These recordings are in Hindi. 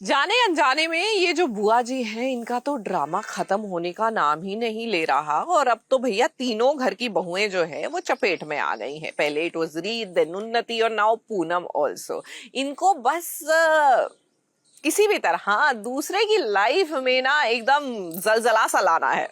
जाने अनजाने में ये जो बुआ जी हैं इनका तो ड्रामा खत्म होने का नाम ही नहीं ले रहा। और अब तो भैया तीनों घर की बहुएं जो है वो चपेट में आ गई हैं। पहले इट वाज रीत, देन उन्नति और नाउ पूनम ऑल्सो। इनको बस किसी भी तरह दूसरे की लाइफ में ना एकदम जलजला सा लाना है।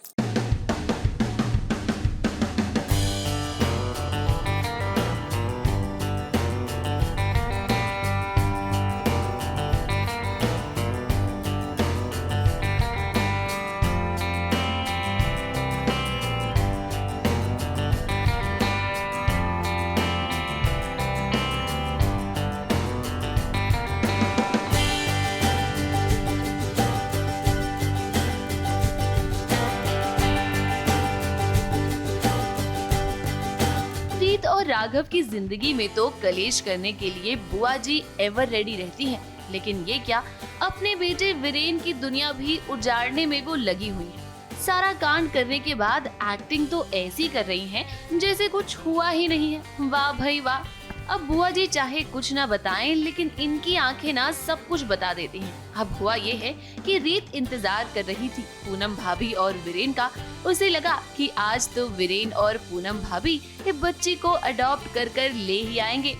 रीत और राघव की जिंदगी में तो कलेश करने के लिए बुआ जी एवर रेडी रहती हैं, लेकिन ये क्या, अपने बेटे वीरेन की दुनिया भी उजाड़ने में वो लगी हुई है। सारा कांड करने के बाद एक्टिंग तो ऐसी कर रही हैं जैसे कुछ हुआ ही नहीं है। वाह भाई वाह। अब बुआ जी चाहे कुछ ना बताएं, लेकिन इनकी आंखें ना सब कुछ बता देती हैं। अब हुआ ये है कि रीत इंतजार कर रही थी पूनम भाभी और वीरेन का। उसे लगा कि आज तो वीरेन और पूनम भाभी ये बच्ची को अडॉप्ट कर कर ले ही आएंगे।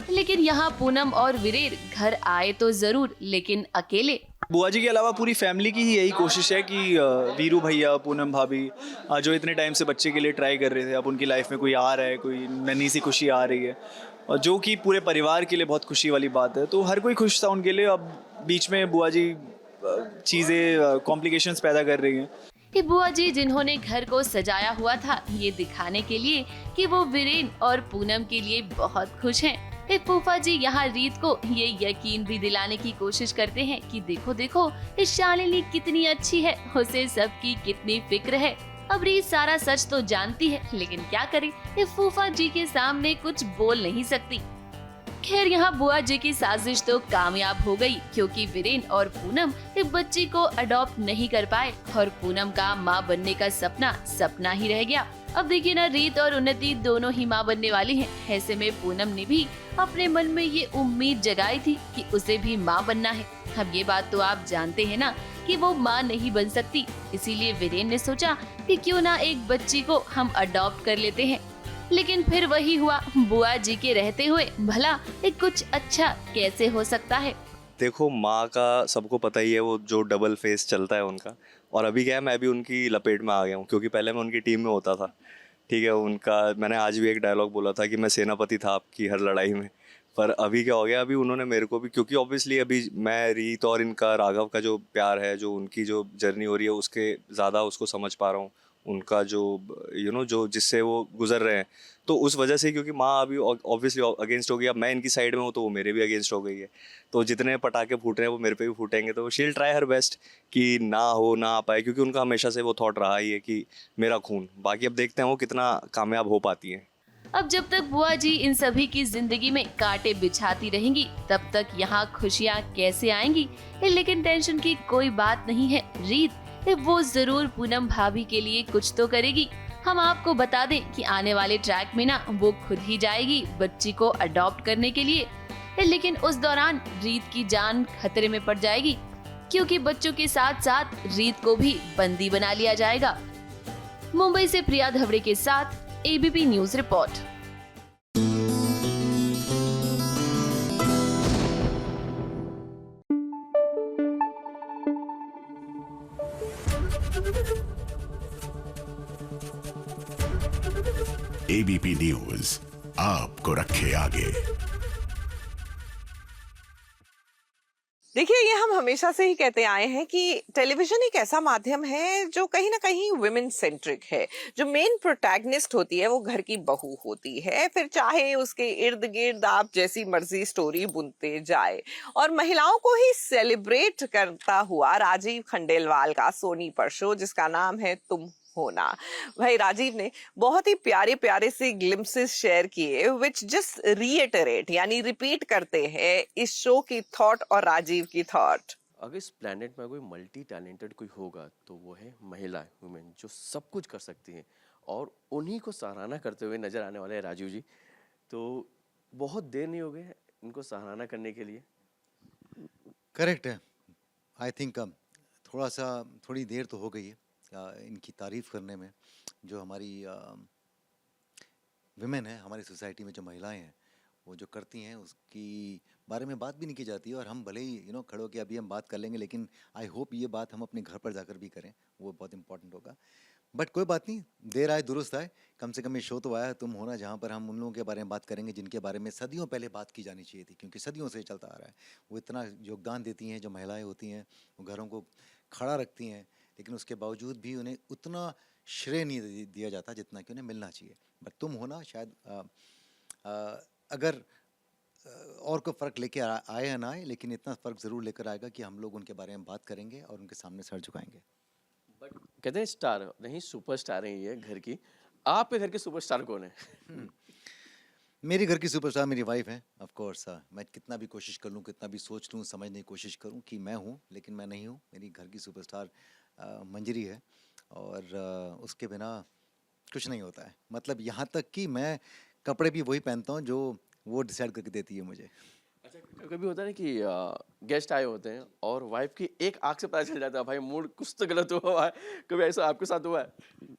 लेकिन यहाँ पूनम और वीरेन घर आए तो जरूर, लेकिन अकेले। बुआ जी के अलावा पूरी फैमिली की ही यही कोशिश है कि वीरू भैया, पूनम भाभी जो इतने टाइम से बच्चे के लिए ट्राई कर रहे थे, अब उनकी लाइफ में कोई आ रहा है, कोई नन्ही सी खुशी आ रही है, और जो कि पूरे परिवार के लिए बहुत खुशी वाली बात है। तो हर कोई खुश था उनके लिए। अब बीच में बुआ जी चीज़ें कॉम्प्लिकेशंस पैदा कर रही हैं। कि बुआ जी जिन्होंने घर को सजाया हुआ था ये दिखाने के लिए कि वो वीरेन और पूनम के लिए बहुत खुश हैं। फूफा जी यहाँ रीत को ये यकीन भी दिलाने की कोशिश करते हैं कि देखो देखो इस शालिनी कितनी अच्छी है, उसे सबकी कितनी फिक्र है। अब रीत सारा सच तो जानती है, लेकिन क्या करे, ये फूफा जी के सामने कुछ बोल नहीं सकती। खैर यहाँ बुआ जी की साजिश तो कामयाब हो गई, क्योंकि वीरेन और पूनम एक बच्ची को अडॉप्ट नहीं कर पाए और पूनम का माँ बनने का सपना सपना ही रह गया। अब देखिए ना, रीत और उन्नति दोनों ही माँ बनने वाली हैं। ऐसे में पूनम ने भी अपने मन में ये उम्मीद जगाई थी कि उसे भी माँ बनना है। अब ये बात तो आप जानते हैं ना कि वो माँ नहीं बन सकती, इसीलिए वीरेन ने सोचा कि क्यों ना एक बच्ची को हम अडॉप्ट कर लेते हैं। लेकिन फिर वही हुआ, बुआ जी के रहते हुए भला एक कुछ अच्छा कैसे हो सकता है। देखो, माँ का सबको पता ही है, वो जो डबल फेस चलता है उनका। और अभी क्या है, मैं भी उनकी लपेट में आ गया हूँ, क्योंकि पहले मैं उनकी टीम में होता था। ठीक है, उनका मैंने आज भी एक डायलॉग बोला था कि मैं सेनापति था आपकी हर लड़ाई में। पर अभी क्या हो गया, अभी उन्होंने मेरे को भी, क्योंकि ऑब्वियसली अभी मैं रीत और इनका राघव का जो प्यार है, जो उनकी जो जर्नी हो रही है, उसके ज़्यादा उसको समझ पा रहा हूँ। उनका जो जो जिससे वो गुजर रहे हैं, तो उस वजह से, क्योंकि माँ अभी ऑब्वियसली अगेंस्ट हो गई, अब मैं इनकी साइड में हूँ तो वो मेरे भी अगेंस्ट हो गई है। तो जितने पटाखे फूट रहे हैं वो मेरे पे भी फूटेंगे, तो she will try her best कि ना आ पाए, क्योंकि उनका हमेशा से वो थॉट रहा ही है कि मेरा खून। बाकी अब देखते हैं वो कितना कामयाब हो पाती है। अब जब तक बुआ जी इन सभी की जिंदगी में कांटे बिछाती रहेंगी, तब तक यहाँ खुशियाँ कैसे आएंगी। लेकिन टेंशन की कोई बात नहीं है, रीत वो जरूर पूनम भाभी के लिए कुछ तो करेगी। हम आपको बता दें कि आने वाले ट्रैक में ना वो खुद ही जाएगी बच्ची को अडॉप्ट करने के लिए। लेकिन उस दौरान रीत की जान खतरे में पड़ जाएगी, क्योंकि बच्चों के साथ साथ रीत को भी बंदी बना लिया जाएगा। मुंबई से प्रिया धवड़े के साथ ABP news report. ABP news आपको रखे आगे। देखिए, ये हम हमेशा से ही कहते आए हैं कि टेलीविजन एक ऐसा माध्यम है जो कहीं ना कहीं वुमेन सेंट्रिक है। जो मेन प्रोटैगनिस्ट होती है वो घर की बहू होती है, फिर चाहे उसके इर्द गिर्द आप जैसी मर्जी स्टोरी बुनते जाए। और महिलाओं को ही सेलिब्रेट करता हुआ राजीव खंडेलवाल का सोनी शो, जिसका नाम है तुम होना। भाई राजीव ने बहुत ही प्यारे प्यारे से ग्लिम्पसेस शेयर किए विच जस्ट रीइटरेट यानी रिपीट करते हैं इस शो की थॉट और राजीव की थॉट। अगर इस प्लेनेट में कोई मल्टी टैलेंटेड कोई होगा तो वो है महिला, वुमेन, जो सब कुछ कर सकती हैं, और उन्हीं को सराहना करते हुए नजर आने वाले हैं राजीव जी। तो बहुत देर नहीं हो गए इनको सराहना करने के लिए। करेक्ट है। आई थिंक थोड़ी देर तो हो गई है इनकी तारीफ करने में। जो हमारी विमेन है हमारी सोसाइटी में, जो महिलाएं हैं, वो जो करती हैं उसकी बारे में बात भी नहीं की जाती है। और हम भले ही खड़े होकर अभी हम बात कर लेंगे, लेकिन आई होप ये बात हम अपने घर पर जाकर भी करें, वो बहुत इंपॉर्टेंट होगा। बट कोई बात नहीं, देर आए दुरुस्त आए। कम से कम ये शो तो आया है तुम होना, जहाँ पर हम उन लोगों के बारे में बात करेंगे जिनके बारे में सदियों पहले बात की जानी चाहिए थी, क्योंकि सदियों से चलता आ रहा है। वो इतना योगदान देती हैं, जो महिलाएं होती हैं वो घरों को खड़ा रखती हैं, लेकिन उसके बावजूद भी उन्हें उतना श्रेय नहीं दिया जाता जितना कि उन्हें मिलना चाहिए। बट तुम होना शायद अगर और कोई फ़र्क लेके आए या ना आए, लेकिन इतना फ़र्क ज़रूर लेकर आएगा कि हम लोग उनके बारे में बात करेंगे और उनके सामने सर झुकाएंगे। बट कहते हैं स्टार नहीं, सुपरस्टार है ये घर की। आपके घर के सुपरस्टार कौन है? मेरी घर की सुपरस्टार मेरी वाइफ है। ऑफ कोर्स मैं कितना भी कोशिश कर लूँ, कितना भी सोच लूँ, समझने की कोशिश करूँ कि मैं हूँ, लेकिन मैं नहीं हूँ। मेरी घर की सुपरस्टार मंजरी है, और उसके बिना कुछ नहीं होता है। मतलब यहाँ तक कि मैं कपड़े भी वही पहनता हूँ जो वो डिसाइड करके देती है मुझे। अच्छा, कभी होता है ना कि गेस्ट आए होते हैं और वाइफ की एक आंख से पता चल जाता है भाई मूड कुछ तो गलत हुआ है। कभी ऐसा आपके साथ हुआ है?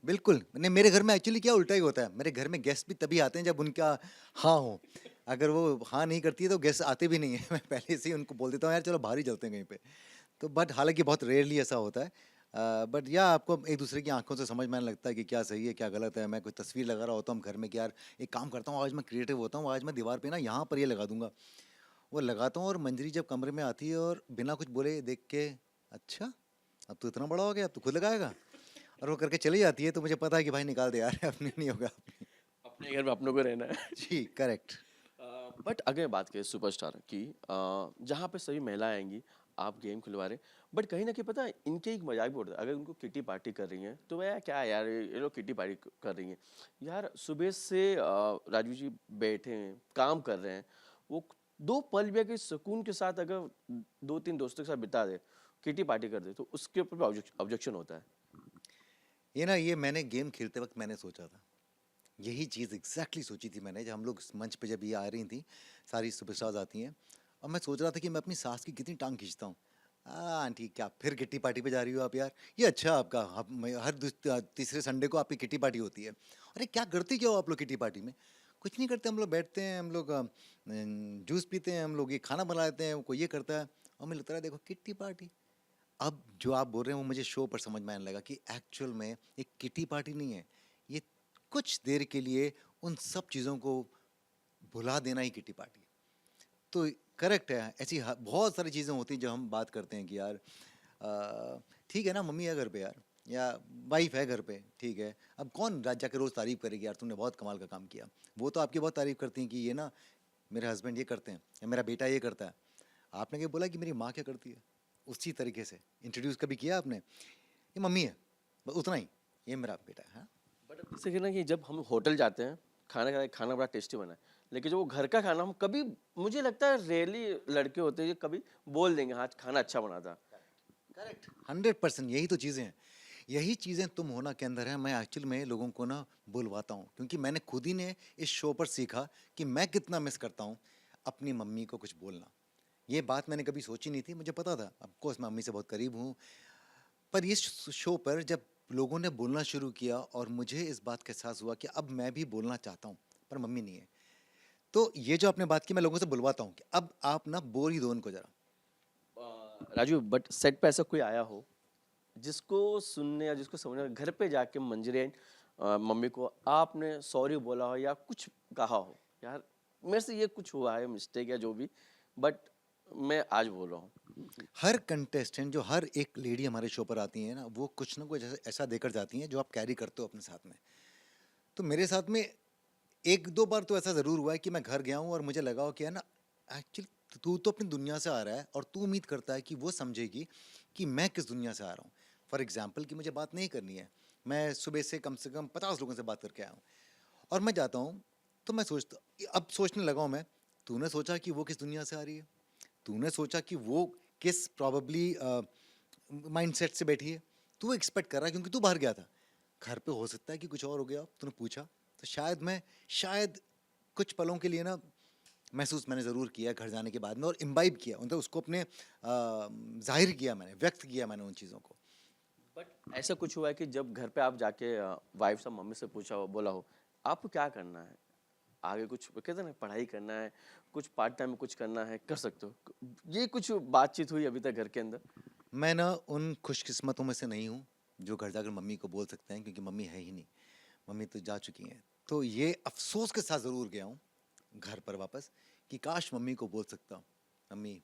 बिल्कुल नहीं, मेरे घर में एक्चुअली क्या उल्टा ही होता है। मेरे घर में गेस्ट भी तभी आते हैं जब उनका हाँ हो। अगर वो हाँ नहीं करती है तो गेस्ट आते भी नहीं है। मैं पहले से ही उनको बोल देता हूँ यार चलो बाहर ही चलते हैं कहीं पे। तो बट हालांकि बहुत रेयरली ऐसा होता है। बट या आपको एक दूसरे की आंखों से समझ में आने लगता है कि क्या सही है क्या गलत है। मैं कोई तस्वीर लगा रहा होता हूँ घर में कि यार एक काम करता हूँ, आज मैं क्रिएटिव होता हूँ, आज मैं दीवार पे ना यहाँ पर ये लगा दूंगा। वो लगाता हूँ और मंजरी जब कमरे में आती है और बिना कुछ बोले देख के, अच्छा अब तो इतना बड़ा हो गया, अब तो खुद लगाएगा, और वो करके चली जाती है। तो मुझे पता है कि भाई निकाल दे यार, अपने नहीं होगा। अपने घर में अपनों को रहना है। जी करेक्ट। बट अगर बात करें सुपरस्टार की, जहाँ पे सभी महिलाएं आएंगी, आप गेम खिलवा रहे हैं, बट कहीं ना कहीं पता है इनके एक मजाक भी उड़ता है। अगर उनको किटी पार्टी कर रही हैं तो मैं क्या है यार, ये लोग किटी पार्टी कर रही हैं यार। सुबह से राजू जी बैठे हैं, काम कर रहे हैं, वो दो पल भी अगर सुकून के साथ अगर दो तीन दोस्तों के साथ बिता दे, किटी पार्टी कर दे, तो उसके ऊपर भी ऑब्जेक्शन होता है। ये मैंने गेम खेलते वक्त मैंने सोचा था, यही चीज़ एग्जैक्टली सोची थी मैंने। जब हम लोग मंच पे जब ये आ रही थी, सारी सुपरस्टार्स आती हैं, और मैं सोच रहा था कि मैं अपनी सास की कितनी टांग खींचता हूँ। आंटी क्या फिर किट्टी पार्टी पे जा रही हो आप यार, ये अच्छा आपका हर तीसरे संडे को आपकी किट्टी पार्टी होती है। अरे क्या करती क्या हो आप लोग किट्टी पार्टी में? कुछ नहीं करते, हम लोग बैठते हैं, हम लोग जूस पीते हैं, हम लोग ये खाना बना लेते हैं, कोई ये करता है। और मुझे लगता है देखो किट्टी पार्टी। अब जो आप बोल रहे हैं वो मुझे शो पर समझ में आने लगा कि एक्चुअल में एक किटी पार्टी नहीं है, ये कुछ देर के लिए उन सब चीज़ों को भुला देना ही किटी पार्टी है। तो करेक्ट है, ऐसी बहुत सारी चीज़ें होती हैं जो हम बात करते हैं कि यार ठीक है ना, मम्मी है घर पे यार, या वाइफ है घर पे, ठीक है। अब कौन जाके रोज़ तारीफ़ करेगी यार तुमने बहुत कमाल का काम किया। वो तो आपकी बहुत तारीफ़ करती हैं कि ये ना मेरे हस्बैंड ये करते हैं या मेरा बेटा ये करता है। आपने क्या बोला कि मेरी माँ क्या करती है? उसी तरीके से इंट्रोड्यूस कभी किया आपने? ये मम्मी है, बस उतना ही, ये मेरा बेटा है। हाँ बट अब जैसे कि ना कि जब हम होटल जाते हैं, खाना बड़ा टेस्टी बना है, लेकिन जो वो घर का खाना हम कभी, मुझे लगता है रेयरली लड़के होते हैं जो कभी बोल देंगे हाँ खाना अच्छा बना था। करेक्ट, 100%। यही तो चीज़ें हैं, यही चीज़ें तुम होना के अंदर है। मैं एक्चुअल में लोगों को ना बुलवाता हूँ, क्योंकि मैंने खुद ही ने इस शो पर सीखा कि मैं कितना मिस करता हूँ अपनी मम्मी को कुछ बोलना। ये बात मैंने कभी सोची नहीं थी, मुझे पता था ऑफ कोर्स मैं मम्मी से बहुत करीब हूँ, पर इस शो पर जब लोगों ने बोलना शुरू किया और मुझे इस बात का एहसास हुआ कि अब मैं भी बोलना चाहता हूँ, पर मम्मी नहीं है। तो ये जो आपने बात की, मैं लोगों से बुलवाता हूँ कि अब आप ना बोल ही दो उनको जरा। राजू, बट सेट पे ऐसा कोई आया हो जिसको सुनने या जिसको समझने, घर पे जाके मंजरी मम्मी को आपने सॉरी बोला हो या कुछ कहा हो, यार मेरे से ये कुछ हुआ है मिस्टेक या जो भी, बट मैं आज बोल रहा हूँ। हर कंटेस्टेंट, जो हर एक लेडी हमारे शो पर आती है ना, वो कुछ ना कुछ ऐसा देकर जाती हैं जो आप कैरी करते हो अपने साथ में। तो मेरे साथ में एक दो बार तो ऐसा ज़रूर हुआ है कि मैं घर गया हूँ और मुझे लगा हो कि है ना, एक्चुअली तू तो अपनी दुनिया से आ रहा है और तू उम्मीद करता है कि वो समझेगी कि मैं किस दुनिया से आ रहा हूँ। फॉर एग्जाम्पल कि मुझे बात नहीं करनी है, मैं सुबह से कम 50 लोगों से बात करके आया हूँ और मैं जाता हूँ, तो मैं अब सोचने लगा हूँ मैं, तूने सोचा कि वो किस दुनिया से आ रही है? तूने सोचा कि वो किस प्रॉबली माइंडसेट से बैठी है? तू एक्सपेक्ट कर रहा है क्योंकि तू बाहर गया था। घर पे हो सकता है कि कुछ और हो गया, तूने पूछा, तो शायद कुछ पलों के लिए ना महसूस मैंने ज़रूर किया घर जाने के बाद में, और इम्बाइब किया, मतलब उसको अपने जाहिर किया मैंने, व्यक्त किया मैंने उन चीज़ों को। बट ऐसा कुछ हुआ है कि जब घर पे आप जाके वाइफ से मम्मी से पूछा हो, बोला हो आपको क्या करना है आगे, कुछ कहते हैं ना पढ़ाई करना है, कुछ पार्ट टाइम में कुछ करना है, कर सकते हो, ये कुछ बातचीत हुई अभी तक घर के अंदर? मैं ना उन खुशकिस्मतों में से नहीं हूँ जो घर जाकर मम्मी को बोल सकते हैं, क्योंकि मम्मी है ही नहीं, मम्मी तो जा चुकी हैं। तो ये अफसोस के साथ ज़रूर गया हूँ घर पर वापस कि काश मम्मी को बोल सकता हूँ, मम्मी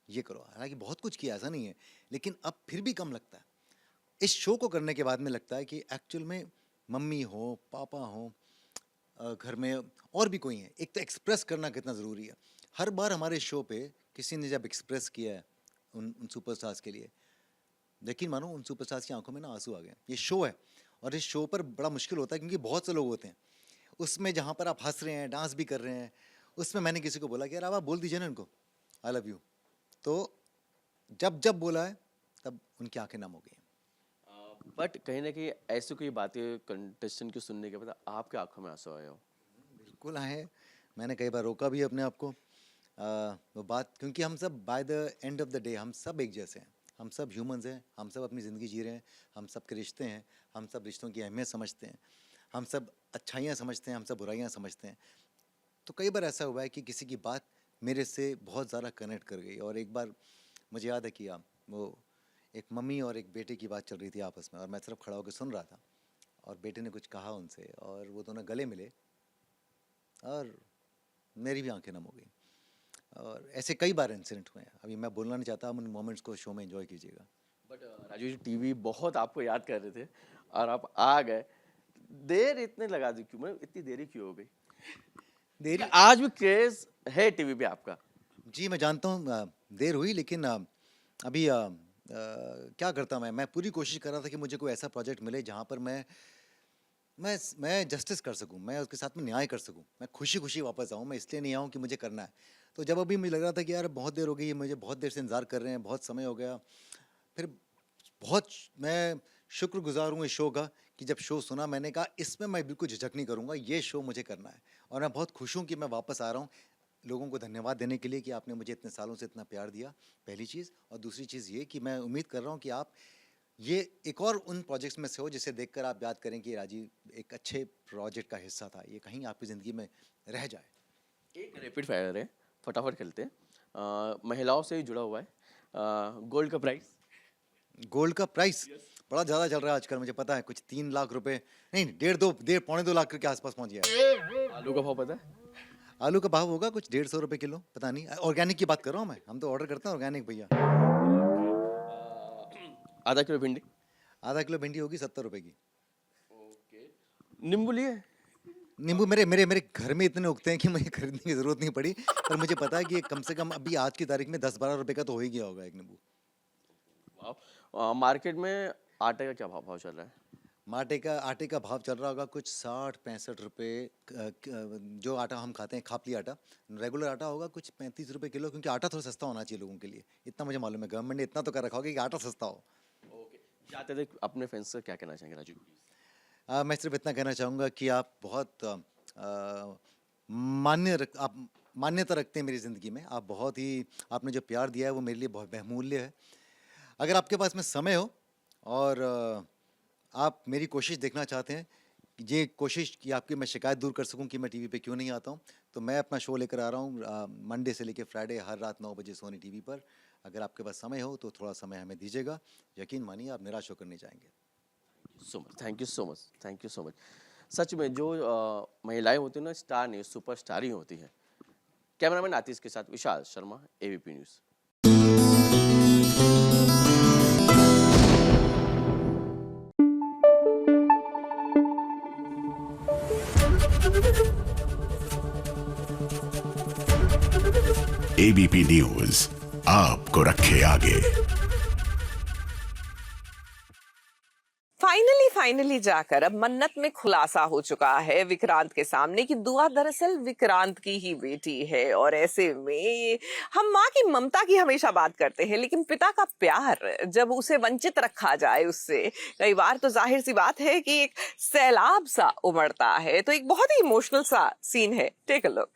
ये करो। हालांकि बहुत कुछ किया, ऐसा नहीं है, लेकिन अब फिर भी कम लगता है। इस शो को करने के बाद में लगता है कि एक्चुअल में मम्मी हो, पापा हो, घर में और भी कोई है, एक तो एक्सप्रेस करना कितना ज़रूरी है। हर बार हमारे शो पे किसी ने जब एक्सप्रेस किया है उन सुपरस्टार्स के लिए, यकीन मानो उन सुपरस्टार्स की आंखों में ना आंसू आ गए। ये शो है, और इस शो पर बड़ा मुश्किल होता है क्योंकि बहुत से लोग होते हैं उसमें, जहाँ पर आप हंस रहे हैं, डांस भी कर रहे हैं, उसमें मैंने किसी को बोला कि यार आप बोल दीजिए ना इनको आई लव यू, तो जब जब बोला है तब उनकी आंखें नम हो गई। बट कहीं ना कहीं ऐसी कोई बातें कंटेस्टेंट की सुनने के बाद आपके आंखों में आंसू आए हो? बिल्कुल आए, मैंने कई बार रोका भी अपने आप को, वो बात, क्योंकि हम सब by the end of the day हम सब एक जैसे हैं, हम सब ह्यूमंस हैं, हम सब अपनी ज़िंदगी जी रहे हैं, हम सब के रिश्ते हैं, हम सब रिश्तों की अहमियत समझते हैं, हम सब अच्छाइयाँ समझते हैं, हम सब बुराइयाँ समझते हैं। तो कई बार ऐसा हुआ है कि किसी की बात मेरे से बहुत ज़्यादा कनेक्ट कर गई, और एक बार मुझे याद है कि वो एक मम्मी और एक बेटे की बात चल रही थी आपस में, और मैं सिर्फ खड़ा होकर सुन रहा था, और बेटे ने कुछ कहा उनसे, और वो दोनों गले मिले, और मेरी भी आंखें नम हो गई। और ऐसे कई बार इंसिडेंट हुए हैं, अभी मैं बोलना नहीं चाहता, आप उन मोमेंट्स को शो में एंजॉय कीजिएगा। बट राजू जी टीवी बहुत आपको याद कर रहे थे और आप आ गए, देर इतने लगा दी क्यों, मतलब इतनी देरी क्यों हो गई? देरी, आज भी क्रेज है टीवी पे आपका? जी मैं जानता हूँ देर हुई, लेकिन अभी क्या करता मैं पूरी कोशिश कर रहा था कि मुझे कोई ऐसा प्रोजेक्ट मिले जहाँ पर मैं जस्टिस कर सकूं, मैं उसके साथ में न्याय कर सकूं, मैं खुशी खुशी वापस आऊं। मैं इसलिए नहीं आऊं कि मुझे करना है। तो जब अभी मुझे लग रहा था कि यार बहुत देर हो गई है, मुझे बहुत देर से इंतज़ार कर रहे हैं, बहुत समय हो गया, फिर बहुत मैं शुक्रगुजार हूँ इस शो का कि जब शो सुना मैंने कहा इसमें मैं बिल्कुल झिझक नहीं करूँगा, ये शो मुझे करना है। और मैं बहुत खुश हूँ कि मैं वापस आ रहा हूँ, लोगों को धन्यवाद देने के लिए कि आपने मुझे इतने सालों से इतना प्यार दिया, पहली चीज़। और दूसरी चीज़ ये कि मैं उम्मीद कर रहा हूँ कि आप ये एक और उन प्रोजेक्ट्स में से हो जिसे देखकर आप याद करें कि राजीव एक अच्छे प्रोजेक्ट का हिस्सा था, ये कहीं आपकी ज़िंदगी में रह जाए। एक रैपिड फायर है, फटाफट खेलते हैं। महिलाओं से ही जुड़ा हुआ है, गोल्ड का प्राइस। गोल्ड का प्राइस बड़ा ज़्यादा चल रहा है आजकल, मुझे पता है, कुछ 3 लाख रुपए, नहीं 1.5 लाख के आसपास पहुंच गया है। आलू का भाव पता है? आलू का भाव होगा कुछ 150 रुपये किलो, पता नहीं। ऑर्गेनिक की बात कर रहा हूँ मैं, हम तो ऑर्डर करते हैं ऑर्गेनिक भैया। आधा किलो भिंडी। आधा किलो भिंडी होगी 70 रुपये की। नींबू लिए? नींबू मेरे मेरे मेरे घर में इतने उगते हैं कि मुझे खरीदने की ज़रूरत नहीं पड़ी, पर मुझे पता है कि ये कम से कम अभी आज की तारीख में 10-12 रुपये का तो हो ही गया होगा एक नींबू। मार्केट में आटे का क्या भाव चल रहा है? आटे का भाव चल रहा होगा कुछ 60-65 रुपये, जो आटा हम खाते हैं खापली आटा, रेगुलर आटा होगा कुछ 35 रुपये किलो, क्योंकि आटा थोड़ा सस्ता होना चाहिए लोगों के लिए, इतना मुझे मालूम है। गवर्नमेंट ने इतना तो कर रखा होगा कि आटा सस्ता हो। जाते थे अपने फ्रेंड्स से क्या कहना चाहेंगे राजू? मैं सिर्फ इतना कहना चाहूँगा कि आप बहुत आप मान्यता रखते हैं मेरी ज़िंदगी में। आप बहुत ही, आपने जो प्यार दिया है वो मेरे लिए बहुत बहुमूल्य है। अगर आपके पास में समय हो और आप मेरी कोशिश देखना चाहते हैं, ये कोशिश कि आपकी मैं शिकायत दूर कर सकूं कि मैं टीवी पे क्यों नहीं आता हूं, तो मैं अपना शो लेकर आ रहा हूं मंडे से लेकर फ्राइडे हर रात 9 बजे सोनी टीवी पर। अगर आपके पास समय हो तो थोड़ा समय हमें दीजिएगा, यकीन मानिए आप निराश होकर नहीं जाएंगे। Thank you so much, thank you so much. सच में जो महिलाएं होती हैं ना, स्टार नहीं सुपर स्टार ही होती हैं। कैमरामैन आतिश के साथ Vishal Sharma, ABP news. ABP news आपको रखे आगे। फाइनली जाकर अब मन्नत में खुलासा हो चुका है विक्रांत के सामने कि दुआ दरअसल विक्रांत की ही बेटी है। और ऐसे में हम माँ की ममता की हमेशा बात करते हैं, लेकिन पिता का प्यार जब उसे वंचित रखा जाए उससे, कई बार तो जाहिर सी बात है कि एक सैलाब सा उमड़ता है। तो एक बहुत ही इमोशनल सा सीन है, टेक अ लुक।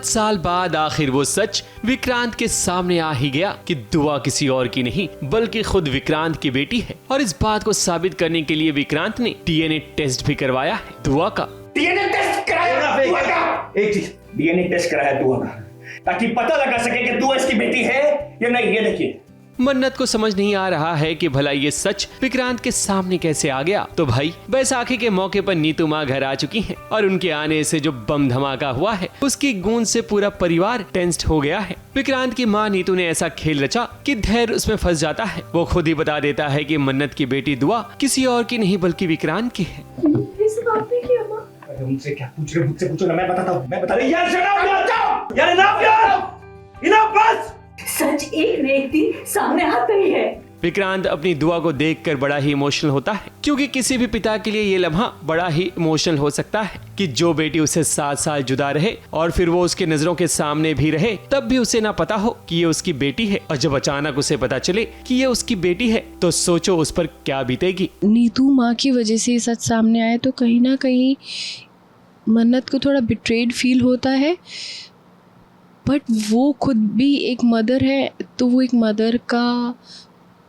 साल बाद आखिर वो सच विक्रांत के सामने आ ही गया कि दुआ किसी और की नहीं बल्कि खुद विक्रांत की बेटी है। और इस बात को साबित करने के लिए विक्रांत ने डीएनए टेस्ट भी करवाया है दुआ का। डीएनए टेस्ट कराया दुआ का? एक चीज, डीएनए टेस्ट कराया दुआ का ताकि पता लगा सके कि दुआ इसकी बेटी है या नहीं। ये देखिए, मन्नत को समझ नहीं आ रहा है कि भला ये सच विक्रांत के सामने कैसे आ गया। तो भाई बैसाखी के मौके पर नीतू माँ घर आ चुकी हैं और उनके आने से जो बम धमाका हुआ है उसकी गूंज से पूरा परिवार टेंस्ड हो गया है। विक्रांत की माँ नीतू ने ऐसा खेल रचा कि धैर्य उसमें फंस जाता है। वो खुद ही बता देता है कि मन्नत की बेटी दुआ किसी और की नहीं बल्कि विक्रांत की है। उनसे क्या पूछ रहे, मुझसे पूछो ना, मैं बताता हूँ, मैं बता रही। यार शट अप यार, जाओ यार, इनफ बस। सच एक न एक दिन सामने आता ही है। विक्रांत अपनी दुआ को देखकर बड़ा ही इमोशनल होता है क्योंकि किसी भी पिता के लिए ये लम्हा बड़ा ही इमोशनल हो सकता है कि जो बेटी उसे 7 साल जुदा रहे और फिर वो उसके नजरों के सामने भी रहे तब भी उसे ना पता हो कि ये उसकी बेटी है। और जब अचानक उसे पता चले कि ये उसकी बेटी है तो सोचो उस पर क्या बीतेगी। नीतू माँ की वजह से सच सामने आए तो कहीं ना कहीं मन्नत को थोड़ा बिट्रेड फील होता है, बट वो खुद भी एक मदर है तो वो एक मदर का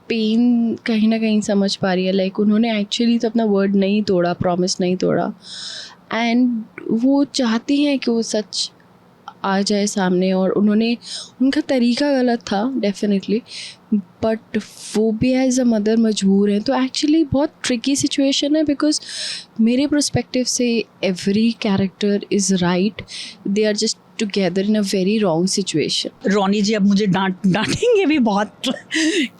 पेन कहीं ना कहीं समझ पा रही है। लाइक उन्होंने एक्चुअली तो अपना वर्ड नहीं तोड़ा, प्रॉमिस नहीं तोड़ा, एंड वो चाहती हैं कि वो सच आ जाए सामने। और उनका तरीका गलत था डेफिनेटली, बट वो भी एज अ मदर मजबूर हैं। तो एक्चुअली बहुत ट्रिकी सिचुएशन है बिकॉज मेरे पर्सपेक्टिव से every character is right, they are just together in a very wrong situation. Ronnie ji अब मुझे डांटेंगे भी बहुत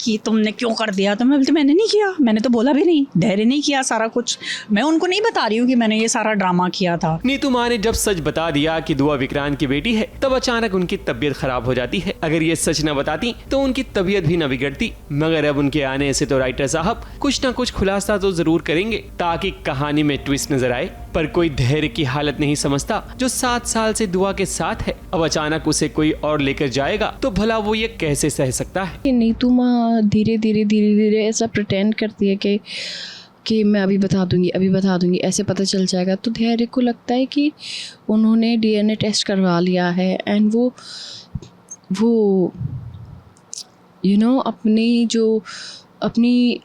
कि तुमने क्यों कर दिया। तो मैं बोलती मैंने नहीं किया, मैंने तो बोला भी नहीं, धैर्य नहीं किया सारा कुछ। मैं उनको नहीं बता रही हूँ कि मैंने ये सारा ड्रामा किया था। नीतू माँ ने जब सच बता दिया कि दुआ विक्रांत की बेटी है तब अचानक उनकी तबीयत खराब हो जाती है। अगर ये सच न बताती तो उनकी तबीयत भी न बिगड़ती, मगर अब उनके आने से तो राइटर साहब कुछ न कुछ खुलासा तो जरूर करेंगे ताकि कहानी में ट्विस्ट नजर आए। पर कोई धैर्य की हालत नहीं समझता जो 7 साल से दुआ के साथ है। अब अचानक उसे कोई और लेकर जाएगा तो भला वो ये कैसे सह सकता है। नीतू माँ धीरे धीरे ऐसा प्रिटेंड करती है कि मैं अभी बता दूंगी, ऐसे पता चल जाएगा। तो धैर्य को लगता है कि उन्होंने डीएनए टेस्ट करवा लिया है एंड वो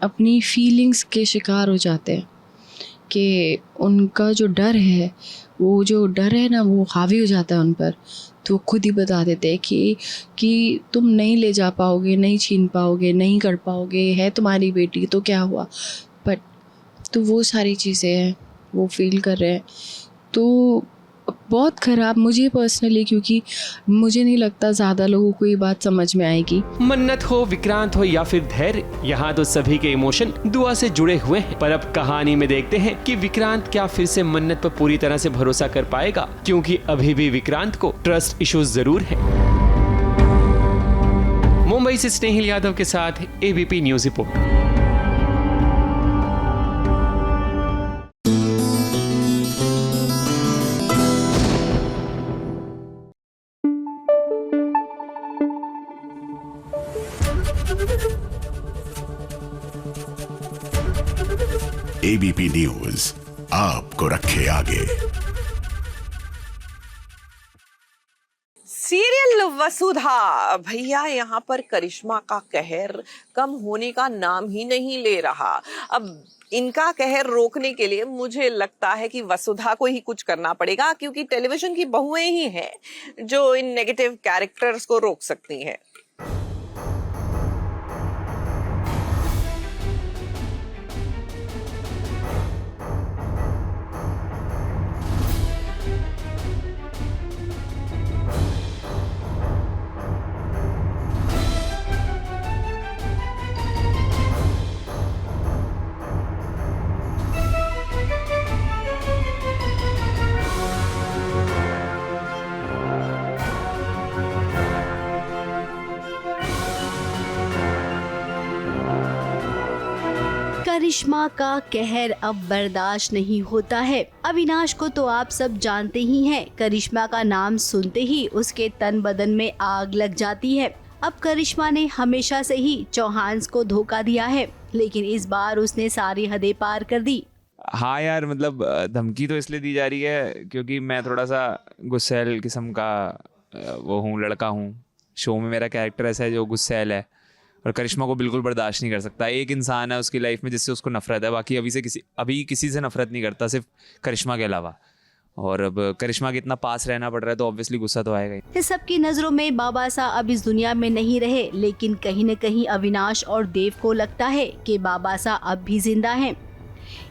अपनी फीलिंग्स के शिकार हो जाते हैं कि उनका जो डर है ना वो हावी हो जाता है उन पर। तो खुद ही बता देते हैं कि तुम नहीं ले जा पाओगे, नहीं छीन पाओगे, नहीं कर पाओगे, है तुम्हारी बेटी तो क्या हुआ। बट तो वो सारी चीज़ें हैं वो फील कर रहे हैं। तो बहुत ख़राब मुझे पर्सनली, क्योंकि मुझे नहीं लगता ज़्यादा लोगों को ये बात समझ में आएगी। मन्नत हो, विक्रांत हो या फिर धैर्य, यहाँ तो सभी के इमोशन दुआ से जुड़े हुए हैं। पर अब कहानी में देखते हैं कि विक्रांत क्या फिर से मन्नत पर पूरी तरह से भरोसा कर पाएगा, क्योंकि अभी भी विक्रांत को ट्रस्ट इश्यूज जरूर है। मुंबई से स्नेहिल यादव के साथ ABP news report. ABP news आपको रखे आगे। सीरियल वसुधा भैया, यहाँ पर करिश्मा का कहर कम होने का नाम ही नहीं ले रहा। अब इनका कहर रोकने के लिए मुझे लगता है कि वसुधा को ही कुछ करना पड़ेगा, क्योंकि टेलीविजन की बहुएं ही हैं जो इन नेगेटिव कैरेक्टर्स को रोक सकती हैं। करिश्मा का कहर अब बर्दाश्त नहीं होता है। अविनाश को तो आप सब जानते ही हैं। करिश्मा का नाम सुनते ही उसके तन बदन में आग लग जाती है। अब करिश्मा ने हमेशा से ही चौहान को धोखा दिया है, लेकिन इस बार उसने सारी हदें पार कर दी। हाँ यार, मतलब धमकी तो इसलिए दी जा रही है क्योंकि मैं थोड़ा सा गुस्सैल किस्म का वो हूँ, लड़का हूँ, शो में मेरा कैरेक्टर ऐसा है जो गुस्सैल है और करिश्मा को बिल्कुल बर्दाश्त नहीं कर सकता। एक इंसान है उसकी लाइफ में जिससे उसको नफरत है, बाकी अभी किसी से नफरत नहीं करता, सिर्फ करिश्मा के अलावा। और अब करिश्मा के इतना पास रहना पड़ रहा है तो ऑब्वियसली गुस्सा तो आएगा ही। इस सबकी नजरों में बाबासा अब इस दुनिया में नहीं रहे, लेकिन कहीं न कहीं अविनाश और देव को लगता है कि बाबासा अब भी जिंदा हैं।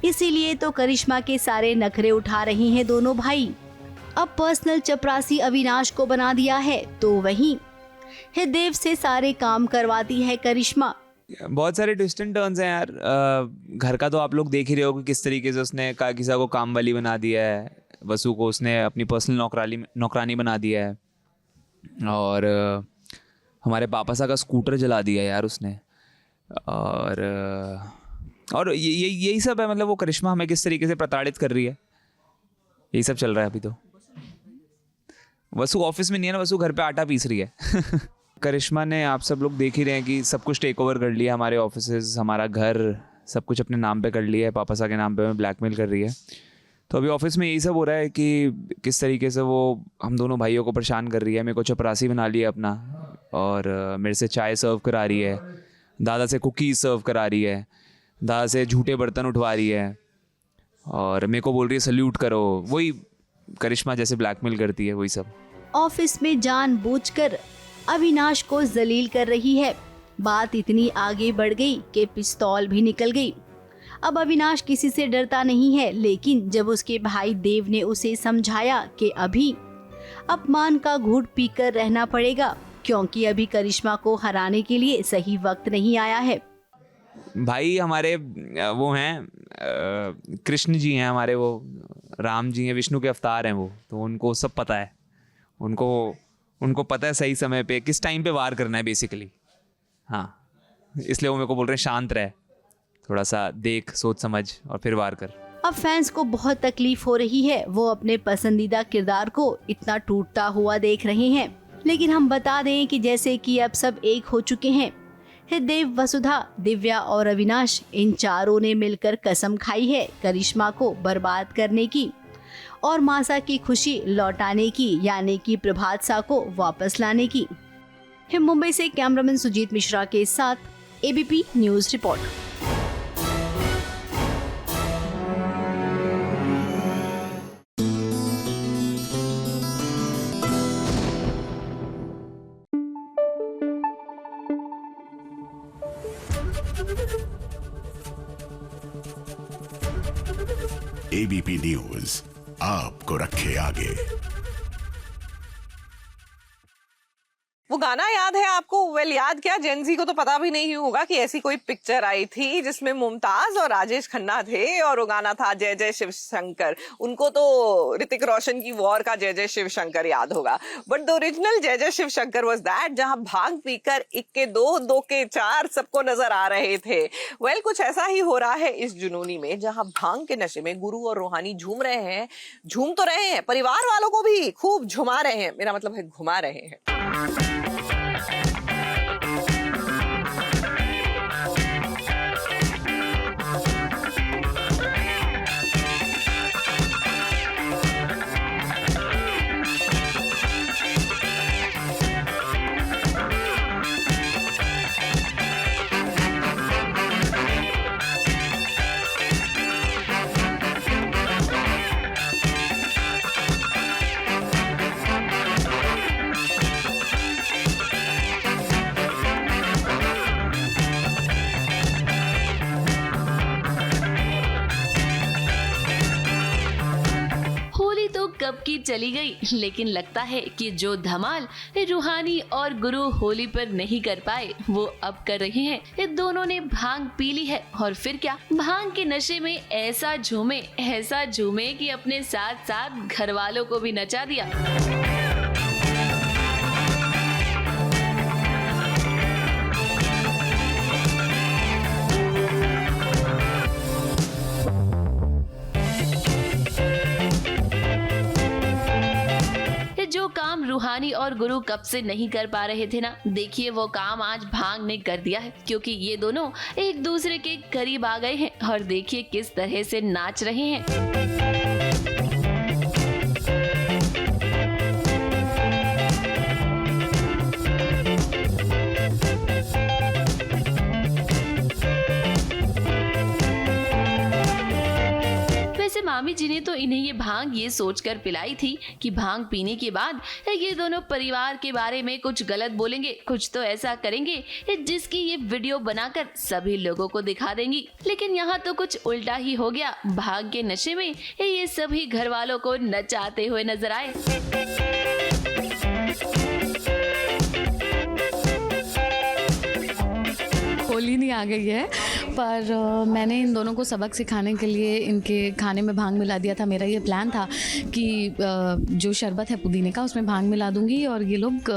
इसीलिए तो करिश्मा के सारे नखरे उठा रही हैं दोनों भाई। अब पर्सनल चपरासी अविनाश को बना दिया है तो वहीं देव से सारे काम करवाती है करिश्मा। बहुत सारे ट्विस्ट एंड टर्न्स हैं यार। घर का तो आप लोग देख ही रहे हो कि किस तरीके से उसने काकीसा को काम वाली बना दिया है, वसु को उसने अपनी पर्सनल नौकरानी बना दिया है और हमारे पापासा का स्कूटर जला दिया यार उसने। और यही सब है, मतलब वो करिश्मा हमें किस तरीके से प्रताड़ित कर रही है, यही सब चल रहा है अभी। तो वसु ऑफिस में नहीं है ना, वसु घर पे आटा पीस रही है। करिश्मा ने, आप सब लोग देख ही रहे हैं कि सब कुछ टेक ओवर कर लिया, हमारे ऑफिसेज, हमारा घर, सब कुछ अपने नाम पे कर लिया है, पापासा के नाम पे हमें ब्लैकमेल कर रही है। तो अभी ऑफिस में यही सब हो रहा है कि किस तरीके से वो हम दोनों भाइयों को परेशान कर रही है। मेरे को चपरासी बना लिया अपना और मेरे से चाय सर्व करा रही है, दादा से कुकीज़ सर्व करा रही है, दादा से झूठे बर्तन उठवा रही है और मेरे को बोल रही है सल्यूट करो। वही करिश्मा जैसे ब्लैकमेल करती है, वही सब। ऑफिस में जानबूझकर अविनाश को जलील कर रही है। बात इतनी आगे बढ़ गई कि पिस्तौल भी निकल गई। अब अविनाश किसी से डरता नहीं है, लेकिन जब उसके भाई देव ने उसे समझाया कि अभी अपमान का घूंट पीकर रहना पड़ेगा क्योंकि अभी करिश्मा को हराने के लिए सही वक्त नहीं आया है। भाई हमारे वो हैं कृष्ण जी हैं हमारे, वो राम जी हैं, विष्णु के अवतार हैं वो, तो उनको सब पता है। उनको पता है सही समय पे किस टाइम पे वार करना है बेसिकली। हाँ, इसलिए वो मेरे को बोल रहे हैं शांत रहे, थोड़ा सा देख सोच समझ और फिर वार कर। अब फैंस को बहुत तकलीफ हो रही है, वो अपने पसंदीदा किरदार को इतना टूटता हुआ देख रहे हैं। लेकिन हम बता दें कि जैसे कि अब सब एक हो चुके हैं। देव, वसुधा, दिव्या और अविनाश, इन चारों ने मिलकर कसम खाई है करिश्मा को बर्बाद करने की और मासा की खुशी लौटाने की, यानी कि प्रभात सा को वापस लाने की। मुंबई से कैमरामैन सुजीत मिश्रा के साथ ABP news report. ABP news आपको रखे आगे। वो गाना याद है आपको? वेल, याद क्या, जेनजी को तो पता भी नहीं होगा कि ऐसी कोई पिक्चर आई थी जिसमें मुमताज और राजेश खन्ना थे और वो गाना था जय जय शिव शंकर। उनको तो ऋतिक रोशन की वॉर का जय जय शिव शंकर याद होगा, बट द ओरिजिनल जय जय शिव शंकर वाज दैट जहां भांग पीकर 1 के 2, 2 के 4 सबको नजर आ रहे थे। वेल, कुछ ऐसा ही हो रहा है इस जुनूनी में, जहां भांग के नशे में गुरु और रूहानी झूम रहे हैं, झूम तो रहे हैं, परिवार वालों को भी खूब झुमा रहे हैं, मेरा मतलब है घुमा रहे हैं। कब की चली गई, लेकिन लगता है कि जो धमाल रूहानी और गुरु होली पर नहीं कर पाए वो अब कर रहे हैं। ये दोनों ने भांग पी ली है और फिर क्या, भांग के नशे में ऐसा झूमे कि अपने साथ साथ घर वालों को भी नचा दिया। जो काम रूहानी और गुरु कब से नहीं कर पा रहे थे ना, देखिए वो काम आज भांग ने कर दिया है, क्योंकि ये दोनों एक दूसरे के करीब आ गए हैं और देखिए किस तरह से नाच रहे हैं। वैसे मामी जी ने तो इन्हें ये भांग ये सोचकर पिलाई थी कि भांग पीने के बाद ये दोनों परिवार के बारे में कुछ गलत बोलेंगे, कुछ तो ऐसा करेंगे जिसकी ये वीडियो बनाकर सभी लोगों को दिखा देंगी। लेकिन यहाँ तो कुछ उल्टा ही हो गया। भांग के नशे में ये सभी घर वालों को नचाते हुए नजर आए। होली नहीं आ गई है, पर मैंने इन दोनों को सबक सिखाने के लिए इनके खाने में भांग मिला दिया था। मेरा ये प्लान था कि जो शरबत है पुदीने का उसमें भांग मिला दूंगी और ये लोग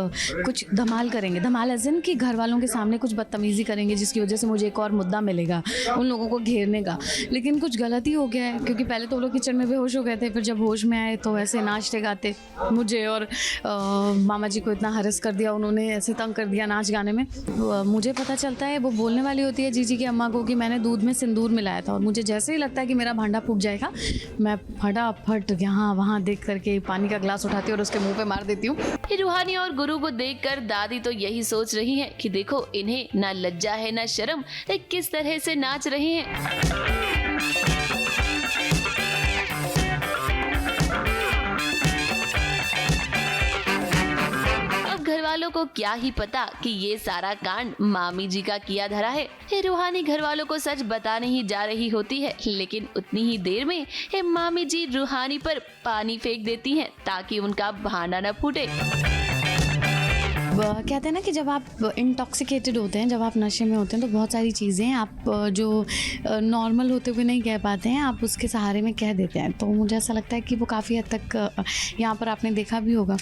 कुछ धमाल करेंगे। धमाल एज़ इन कि घर वालों के सामने कुछ बदतमीज़ी करेंगे जिसकी वजह से मुझे एक और मुद्दा मिलेगा उन लोगों को घेरने का। लेकिन कुछ गलत ही हो गया है, क्योंकि पहले तो वो लोग किचन में बेहोश हो गए थे, फिर जब होश में आए तो ऐसे नाचते गाते मुझे और मामा जी को इतना हरस कर दिया, उन्होंने ऐसे तंग कर दिया नाच गाने में। मुझे पता चलता है वो बोलने वाली होती है जीजी की अम्मा को कि मैंने दूध में सिंदूर मिलाया था, और मुझे जैसे ही लगता है कि मेरा भांडा फूट जाएगा मैं फटाफट यहाँ वहाँ देख करके पानी का ग्लास उठाती हूँ और उसके मुंह पे मार देती हूँ। रूहानी और गुरु को देखकर दादी तो यही सोच रही है कि देखो इन्हें ना लज्जा है ना शर्म, किस तरह से नाच रहे हैं। घर वालों को क्या ही पता कि ये सारा कांड मामी जी का किया धरा है। रूहानी घर वालों को सच बताने ही जा रही होती है, लेकिन उतनी ही देर में मामी जी रूहानी पर पानी फेंक देती हैं ताकि उनका भांडा न फूटे। कहते हैं ना कि जब आप इंटॉक्सिकेटेड होते हैं, जब आप नशे में होते हैं, तो बहुत सारी चीज़ें आप जो नॉर्मल होते हुए नहीं कह पाते हैं आप उसके सहारे में कह देते हैं। तो मुझे ऐसा लगता है कि वो काफ़ी हद तक यहाँ पर आपने देखा भी होगा।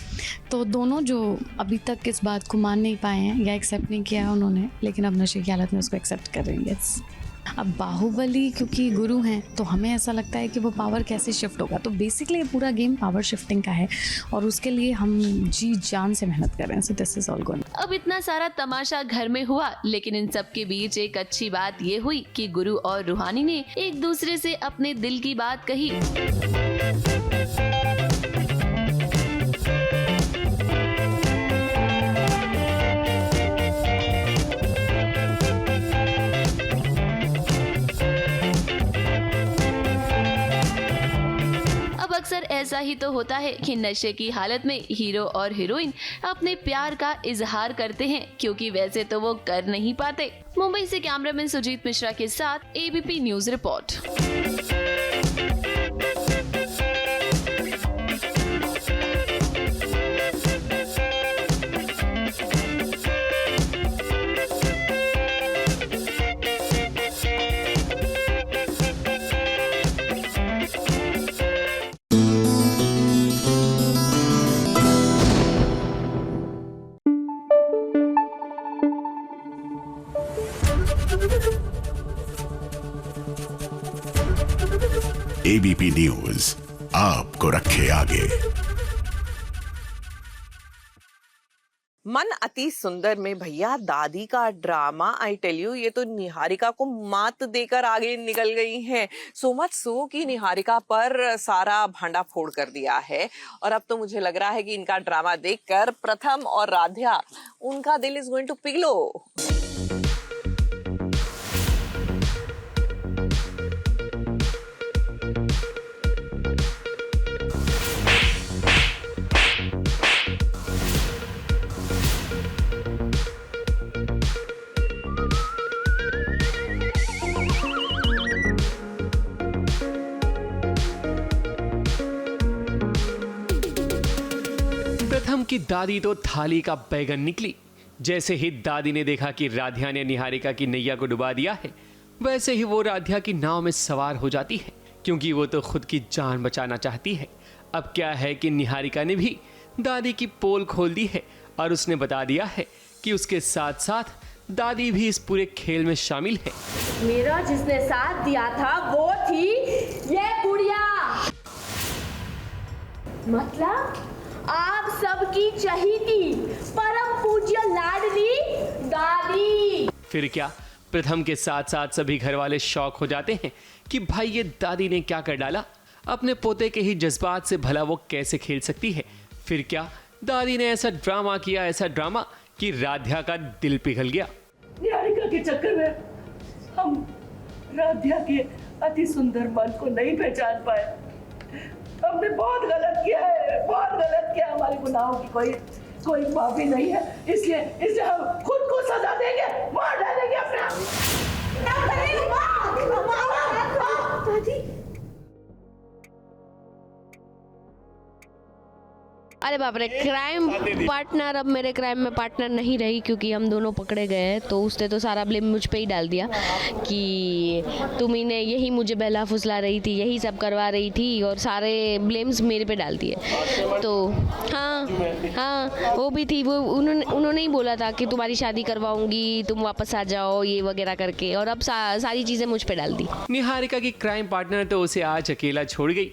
तो दोनों जो अभी तक इस बात को मान नहीं पाए हैं या एक्सेप्ट नहीं किया है उन्होंने, लेकिन अब नशे की हालत में उसको एक्सेप्ट कर रही है। अब बाहुबली क्योंकि गुरु हैं तो हमें ऐसा लगता है कि वो पावर कैसे शिफ्ट होगा। तो बेसिकली ये पूरा गेम पावर शिफ्टिंग का है और उसके लिए हम जी जान से मेहनत कर रहे हैं। So this is all good. अब इतना सारा तमाशा घर में हुआ, लेकिन इन सब के बीच एक अच्छी बात ये हुई कि गुरु और रूहानी ने एक दूसरे से अपने दिल की बात कही। अक्सर ऐसा ही तो होता है कि नशे की हालत में हीरो और हीरोइन अपने प्यार का इजहार करते हैं, क्योंकि वैसे तो वो कर नहीं पाते। मुंबई से कैमरामैन सुजीत मिश्रा के साथ ABP news report. ABP news आपको रखे आगे। मन अति सुंदर में भैया दादी का ड्रामा, आई टेल यू, ये तो निहारिका को मात देकर आगे निकल गई हैं। सो मच सो कि निहारिका पर सारा भांडा फोड़ कर दिया है। और अब तो मुझे लग रहा है कि इनका ड्रामा देखकर प्रथम और राध्या, उनका दिल इज गोइंग टू पिघलो। प्रथम की दादी तो थाली का बैगन निकली। जैसे ही दादी ने देखा कि राध्या ने निहारिका की नैया को डुबा दिया है, वैसे ही वो राध्या की नाव में सवार हो जाती है, क्योंकि वो तो खुद की जान बचाना चाहती है। अब क्या है कि निहारिका ने भी दादी की पोल खोल दी है और उसने बता दिया है कि उसके साथ साथ दादी भी इस पूरे खेल में शामिल है। मेरा जिसने साथ दिया था वो थी ये बुढ़िया, मतलब आप सबकी चहीती परम पूज्य लाडली दादी। फिर क्या, प्रथम के साथ साथ सभी घर वाले शौक हो जाते हैं कि भाई ये दादी ने क्या कर डाला, अपने पोते के ही जज्बात से भला वो कैसे खेल सकती है। फिर क्या, दादी ने ऐसा ड्रामा किया, ऐसा ड्रामा कि राध्या का दिल पिघल गया। निहारिका के चक्कर में हम राध्या के अति सुंदर मन को नहीं पहचान पाए। हमने बहुत गलत किया है, बहुत गलत किया। हमारे गुनाहों की कोई माफी नहीं है, इसलिए हम खुद को सजा देंगे, मार डालेंगे अपना। अरे बाप रे, क्राइम पार्टनर अब मेरे क्राइम में पार्टनर नहीं रही, क्योंकि हम दोनों पकड़े गए हैं। तो उसने तो सारा ब्लेम मुझ पे ही डाल दिया कि तुम ही ने, यही मुझे बहला फुसला रही थी, यही सब करवा रही थी, और सारे ब्लेम्स मेरे पे डाल दिए। तो हाँ वो भी थी, वो उन्होंने ही बोला था कि तुम्हारी शादी करवाऊंगी, तुम वापस आ जाओ, ये वगैरह करके, और अब सारी चीज़ें मुझ पे डाल दी। निहारिका की क्राइम पार्टनर तो उसे आज अकेला छोड़ गई।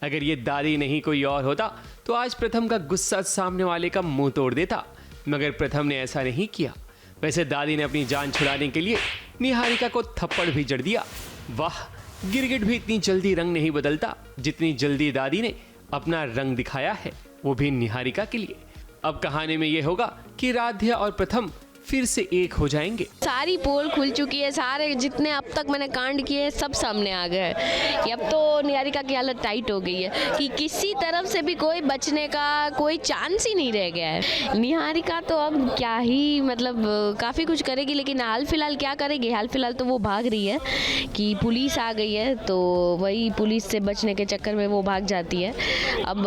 अगर ये दादी नहीं कोई और होता तो आज प्रथम का गुस्सा सामने वाले का मुंह तोड़ देता, मगर प्रथम ने ऐसा नहीं किया। वैसे दादी ने अपनी जान छुड़ाने के लिए निहारिका को थप्पड़ भी जड़ दिया। वाह, गिरगिट भी इतनी जल्दी रंग नहीं बदलता जितनी जल्दी दादी ने अपना रंग दिखाया है, वो भी निहारिका के लिए। अब कहानी में ये होगा कि राध्या और प्रथम फिर से एक हो जाएंगे। सारी पोल खुल चुकी है, सारे जितने अब तक मैंने कांड किए सब सामने आ गए हैं। कि अब तो निहारिका की हालत टाइट हो गई है कि किसी तरफ से भी कोई बचने का कोई चांस ही नहीं रह गया है। निहारिका तो अब क्या ही मतलब काफ़ी कुछ करेगी, लेकिन हाल फिलहाल क्या करेगी? हाल फिलहाल तो वो भाग रही है कि पुलिस आ गई है, तो वही पुलिस से बचने के चक्कर में वो भाग जाती है। अब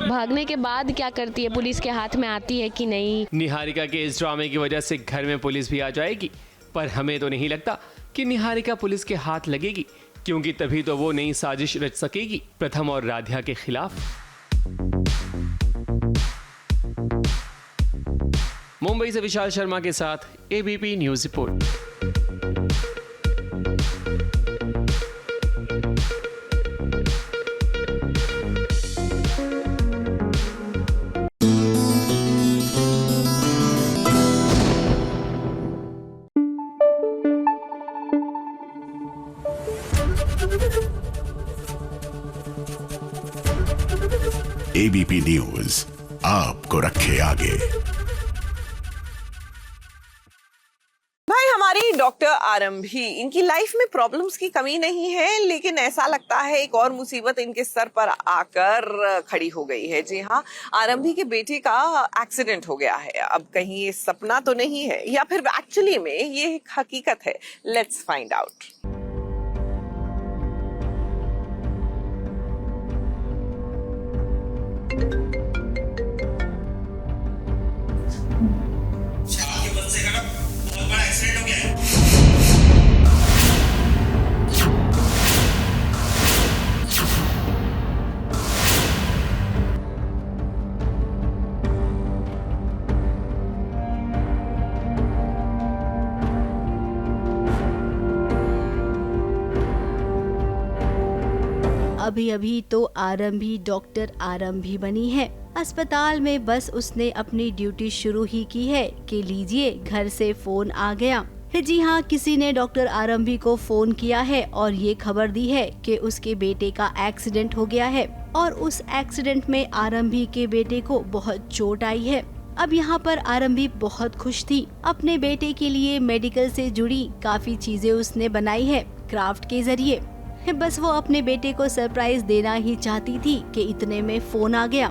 भागने के बाद क्या करती है, पुलिस के हाथ में आती है कि नहीं? निहारिका के इस ड्रामे की वजह से घर में पुलिस भी आ जाएगी, पर हमें तो नहीं लगता कि निहारिका पुलिस के हाथ लगेगी, क्योंकि तभी तो वो नई साजिश रच सकेगी प्रथम और राध्या के खिलाफ। मुंबई से विशाल शर्मा के साथ ABP news report. ABP news आपको रखे आगे। भाई, हमारी डॉक्टर आरंभी, इनकी लाइफ में प्रॉब्लम्स की कमी नहीं है, लेकिन ऐसा लगता है एक और मुसीबत इनके सर पर आकर खड़ी हो गई है। जी हाँ, आरंभी के बेटे का एक्सीडेंट हो गया है। अब कहीं ये सपना तो नहीं है, या फिर एक्चुअली में ये एक हकीकत है? Let's find out. अभी अभी तो आरंभी डॉक्टर आरंभी बनी है। अस्पताल में बस उसने अपनी ड्यूटी शुरू ही की है कि लीजिए घर से फोन आ गया। जी हाँ, किसी ने डॉक्टर आरंभी को फोन किया है और ये खबर दी है कि उसके बेटे का एक्सीडेंट हो गया है, और उस एक्सीडेंट में आरंभी के बेटे को बहुत चोट आई है। अब यहाँ पर आरंभी बहुत खुश थी। अपने बेटे के लिए मेडिकल से जुड़ी काफी चीजें उसने बनाई है क्राफ्ट के जरिए। बस वो अपने बेटे को सरप्राइज देना ही चाहती थी कि इतने में फोन आ गया।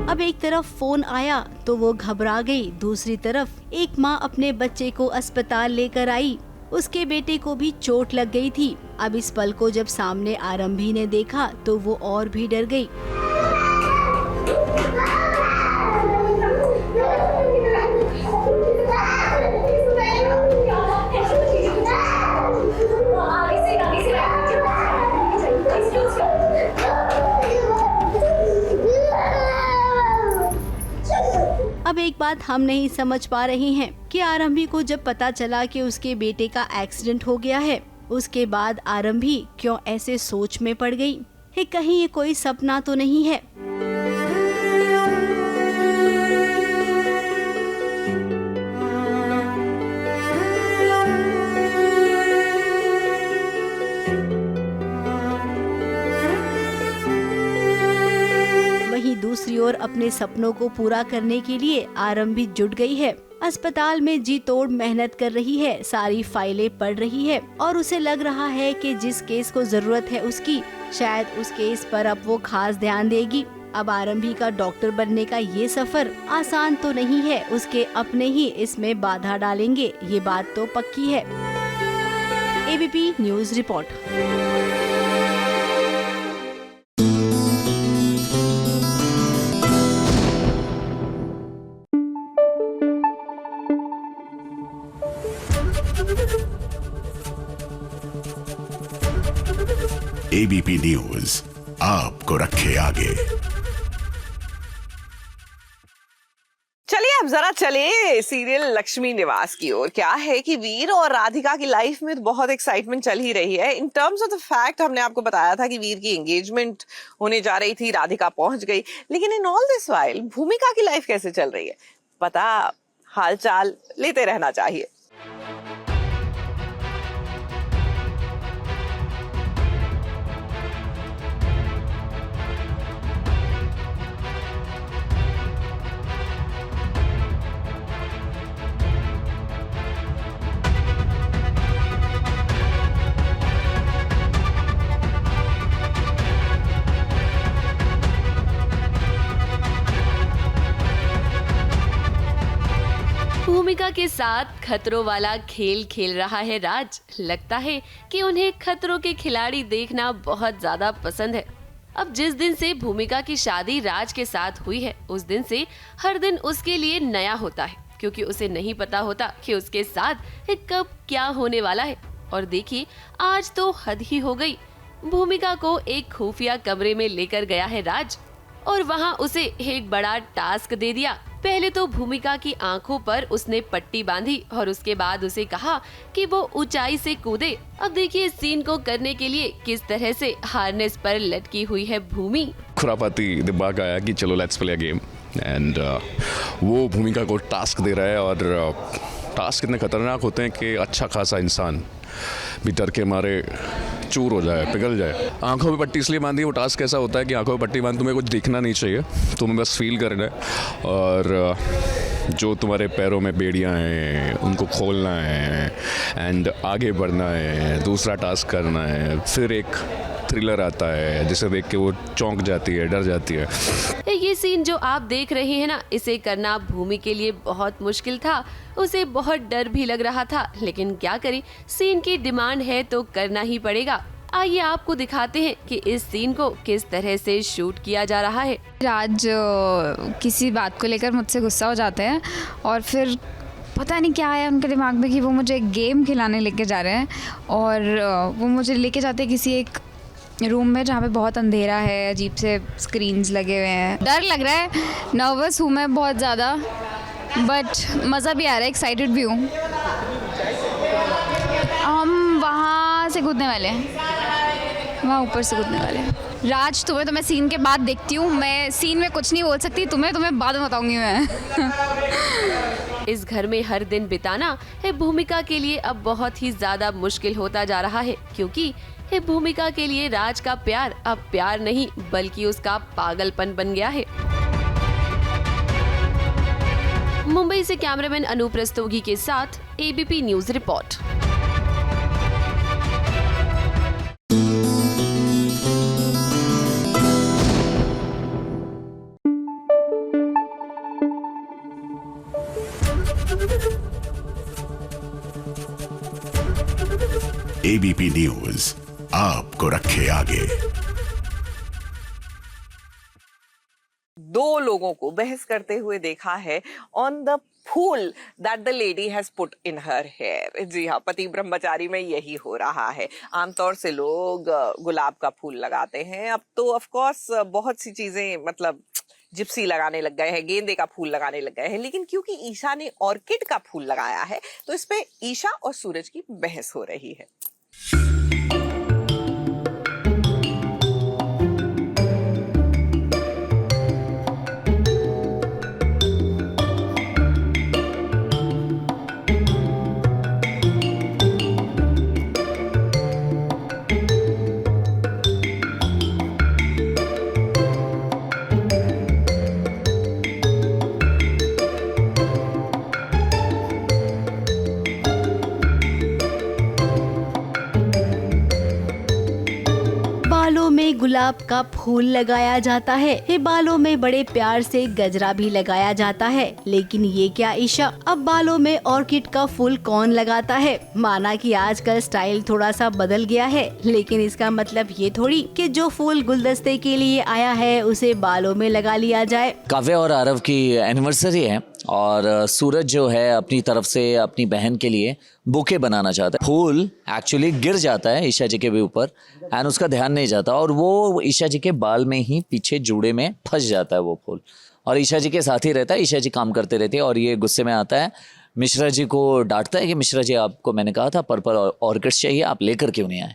अब एक तरफ फोन आया तो वो घबरा गई, दूसरी तरफ एक माँ अपने बच्चे को अस्पताल लेकर आई। उसके बेटे को भी चोट लग गई थी। अब इस पल को जब सामने आरंभी ने देखा तो वो और भी डर गई। अब एक बात हम नहीं समझ पा रहे हैं कि आरंभी को जब पता चला कि उसके बेटे का एक्सीडेंट हो गया है, उसके बाद आरंभी क्यों ऐसे सोच में पड़ गई है? कहीं ये कोई सपना तो नहीं है? ओर अपने सपनों को पूरा करने के लिए आरम भी जुट गई है। अस्पताल में जी तोड़ मेहनत कर रही है, सारी फाइलें पढ़ रही है और उसे लग रहा है कि जिस केस को जरूरत है उसकी, शायद उस केस पर अब वो खास ध्यान देगी। अब आरंभी का डॉक्टर बनने का ये सफर आसान तो नहीं है, उसके अपने ही इसमें बाधा डालेंगे, ये बात तो पक्की है। ABP news report. ABP news आपको रखे आगे। चलिए अब जरा चले सीरियल लक्ष्मी निवास की ओर। क्या है कि वीर और राधिका की लाइफ में बहुत एक्साइटमेंट चल ही रही है। In terms of the fact हमने आपको बताया था कि वीर की एंगेजमेंट होने जा रही थी, राधिका पहुंच गई, लेकिन इन ऑल दिस वाइल भूमिका की लाइफ कैसे चल रही है, पता हालचाल लेते रहना चाहिए। भूमिका के साथ खतरों वाला खेल खेल रहा है राज। लगता है कि उन्हें खतरों के खिलाड़ी देखना बहुत ज्यादा पसंद है। अब जिस दिन से भूमिका की शादी राज के साथ हुई है, उस दिन से हर दिन उसके लिए नया होता है, क्योंकि उसे नहीं पता होता कि उसके साथ कब क्या होने वाला है। और देखिए, आज तो हद ही हो गई। भूमिका को एक खुफिया कमरे में लेकर गया है राज और वहाँ उसे एक बड़ा टास्क दे दिया। पहले तो भूमिका की आंखों पर उसने पट्टी बांधी और उसके बाद उसे कहा कि वो ऊंचाई से कूदे। अब देखिए इस सीन को करने के लिए किस तरह से हार्नेस पर लटकी हुई है भूमि। खुरापाती दिमाग आया कि चलो let's play a game and वो भूमिका को टास्क दे रहा है और टास्क इतने खतरनाक होते हैं कि अच्छा खासा इंसान भी डर के मारे चूर हो जाए, पिघल जाए। आंखों में पट्टी इसलिए बांधी, वो टास्क ऐसा होता है कि आंखों में पट्टी बांध, तुम्हें कुछ दिखना नहीं चाहिए, तुम्हें बस फील करना है और जो तुम्हारे पैरों में बेड़ियां हैं उनको खोलना है एंड आगे बढ़ना है, दूसरा टास्क करना है। फिर एक थ्रिलर आता है जिसे देख के वो चौंक जाती है, डर जाती है। ये सीन जो आप देख रहे हैं ना, इसे करना भूमि के लिए बहुत मुश्किल था। उसे बहुत डर भी लग रहा था, लेकिन क्या करे, सीन की डिमांड है तो करना ही पड़ेगा। आइए आपको दिखाते हैं कि इस सीन को किस तरह से शूट किया जा रहा है। राज किसी बात को लेकर मुझसे गुस्सा हो जाते हैं और फिर पता नहीं क्या है उनके दिमाग में कि वो मुझे एक गेम खिलाने लेके जा रहे हैं और वो मुझे लेके जाते हैं किसी एक रूम में जहाँ पे बहुत अंधेरा है, अजीब से स्क्रीन्स लगे हुए हैं। डर लग रहा है, नर्वस हूँ मैं बहुत ज़्यादा, बट मज़ा भी आ रहा है, एक्साइटेड भी हूँ। हम वहाँ से कूदने वाले हैं, वहाँ ऊपर से कूदने वाले हैं। राज तुम्हें तो मैं सीन के बाद देखती हूँ, मैं सीन में कुछ नहीं बोल सकती, तुम्हें बाद में बताऊँगी मैं। इस घर में हर दिन बिताना है भूमिका के लिए अब बहुत ही ज्यादा मुश्किल होता जा रहा है, क्योंकि भूमिका के लिए राज का प्यार अब प्यार नहीं बल्कि उसका पागलपन बन गया है। मुंबई से कैमरामैन अनूप रस्तोगी के साथ ABP news report. ABP news आपको रखे आगे। दो लोगों को बहस करते हुए देखा है ऑन द फूल that the lady has put in her hair. जी हाँ, पति ब्रह्मचारी में यही हो रहा है। आमतौर से लोग गुलाब का फूल लगाते हैं, अब तो ऑफ कोर्स बहुत सी चीजें मतलब जिप्सी लगाने लग गए हैं, गेंदे का फूल लगाने लग गए हैं, लेकिन क्योंकि ईशा ने ऑर्किड का फूल लगाया है तो इस पे ईशा और सूरज की बहस हो रही है। गुलाब का फूल लगाया जाता है। ये बालों में बड़े प्यार से गजरा भी लगाया जाता है। लेकिन ये क्या ईशा, अब बालों में ऑर्किड का फूल कौन लगाता है? माना कि आजकल स्टाइल थोड़ा सा बदल गया है, लेकिन इसका मतलब ये थोड़ी कि जो फूल गुलदस्ते के लिए आया है उसे बालों में लगा लिया जाए। काव्या और आरव की एनिवर्सरी है और सूरज जो है अपनी तरफ से अपनी बहन के लिए बुके बनाना चाहता है। फूल एक्चुअली गिर जाता है ईशा जी के भी ऊपर एंड उसका ध्यान नहीं जाता और वो ईशा जी के बाल में ही पीछे जूड़े में फंस जाता है वो फूल और ईशा जी के साथ ही रहता है। ईशा जी काम करते रहते हैं और ये गुस्से में आता है, मिश्रा जी को डांटता है कि मिश्रा जी आपको मैंने कहा था पर्पल ऑर्किड्स चाहिए, आप लेकर क्यों नहीं आए?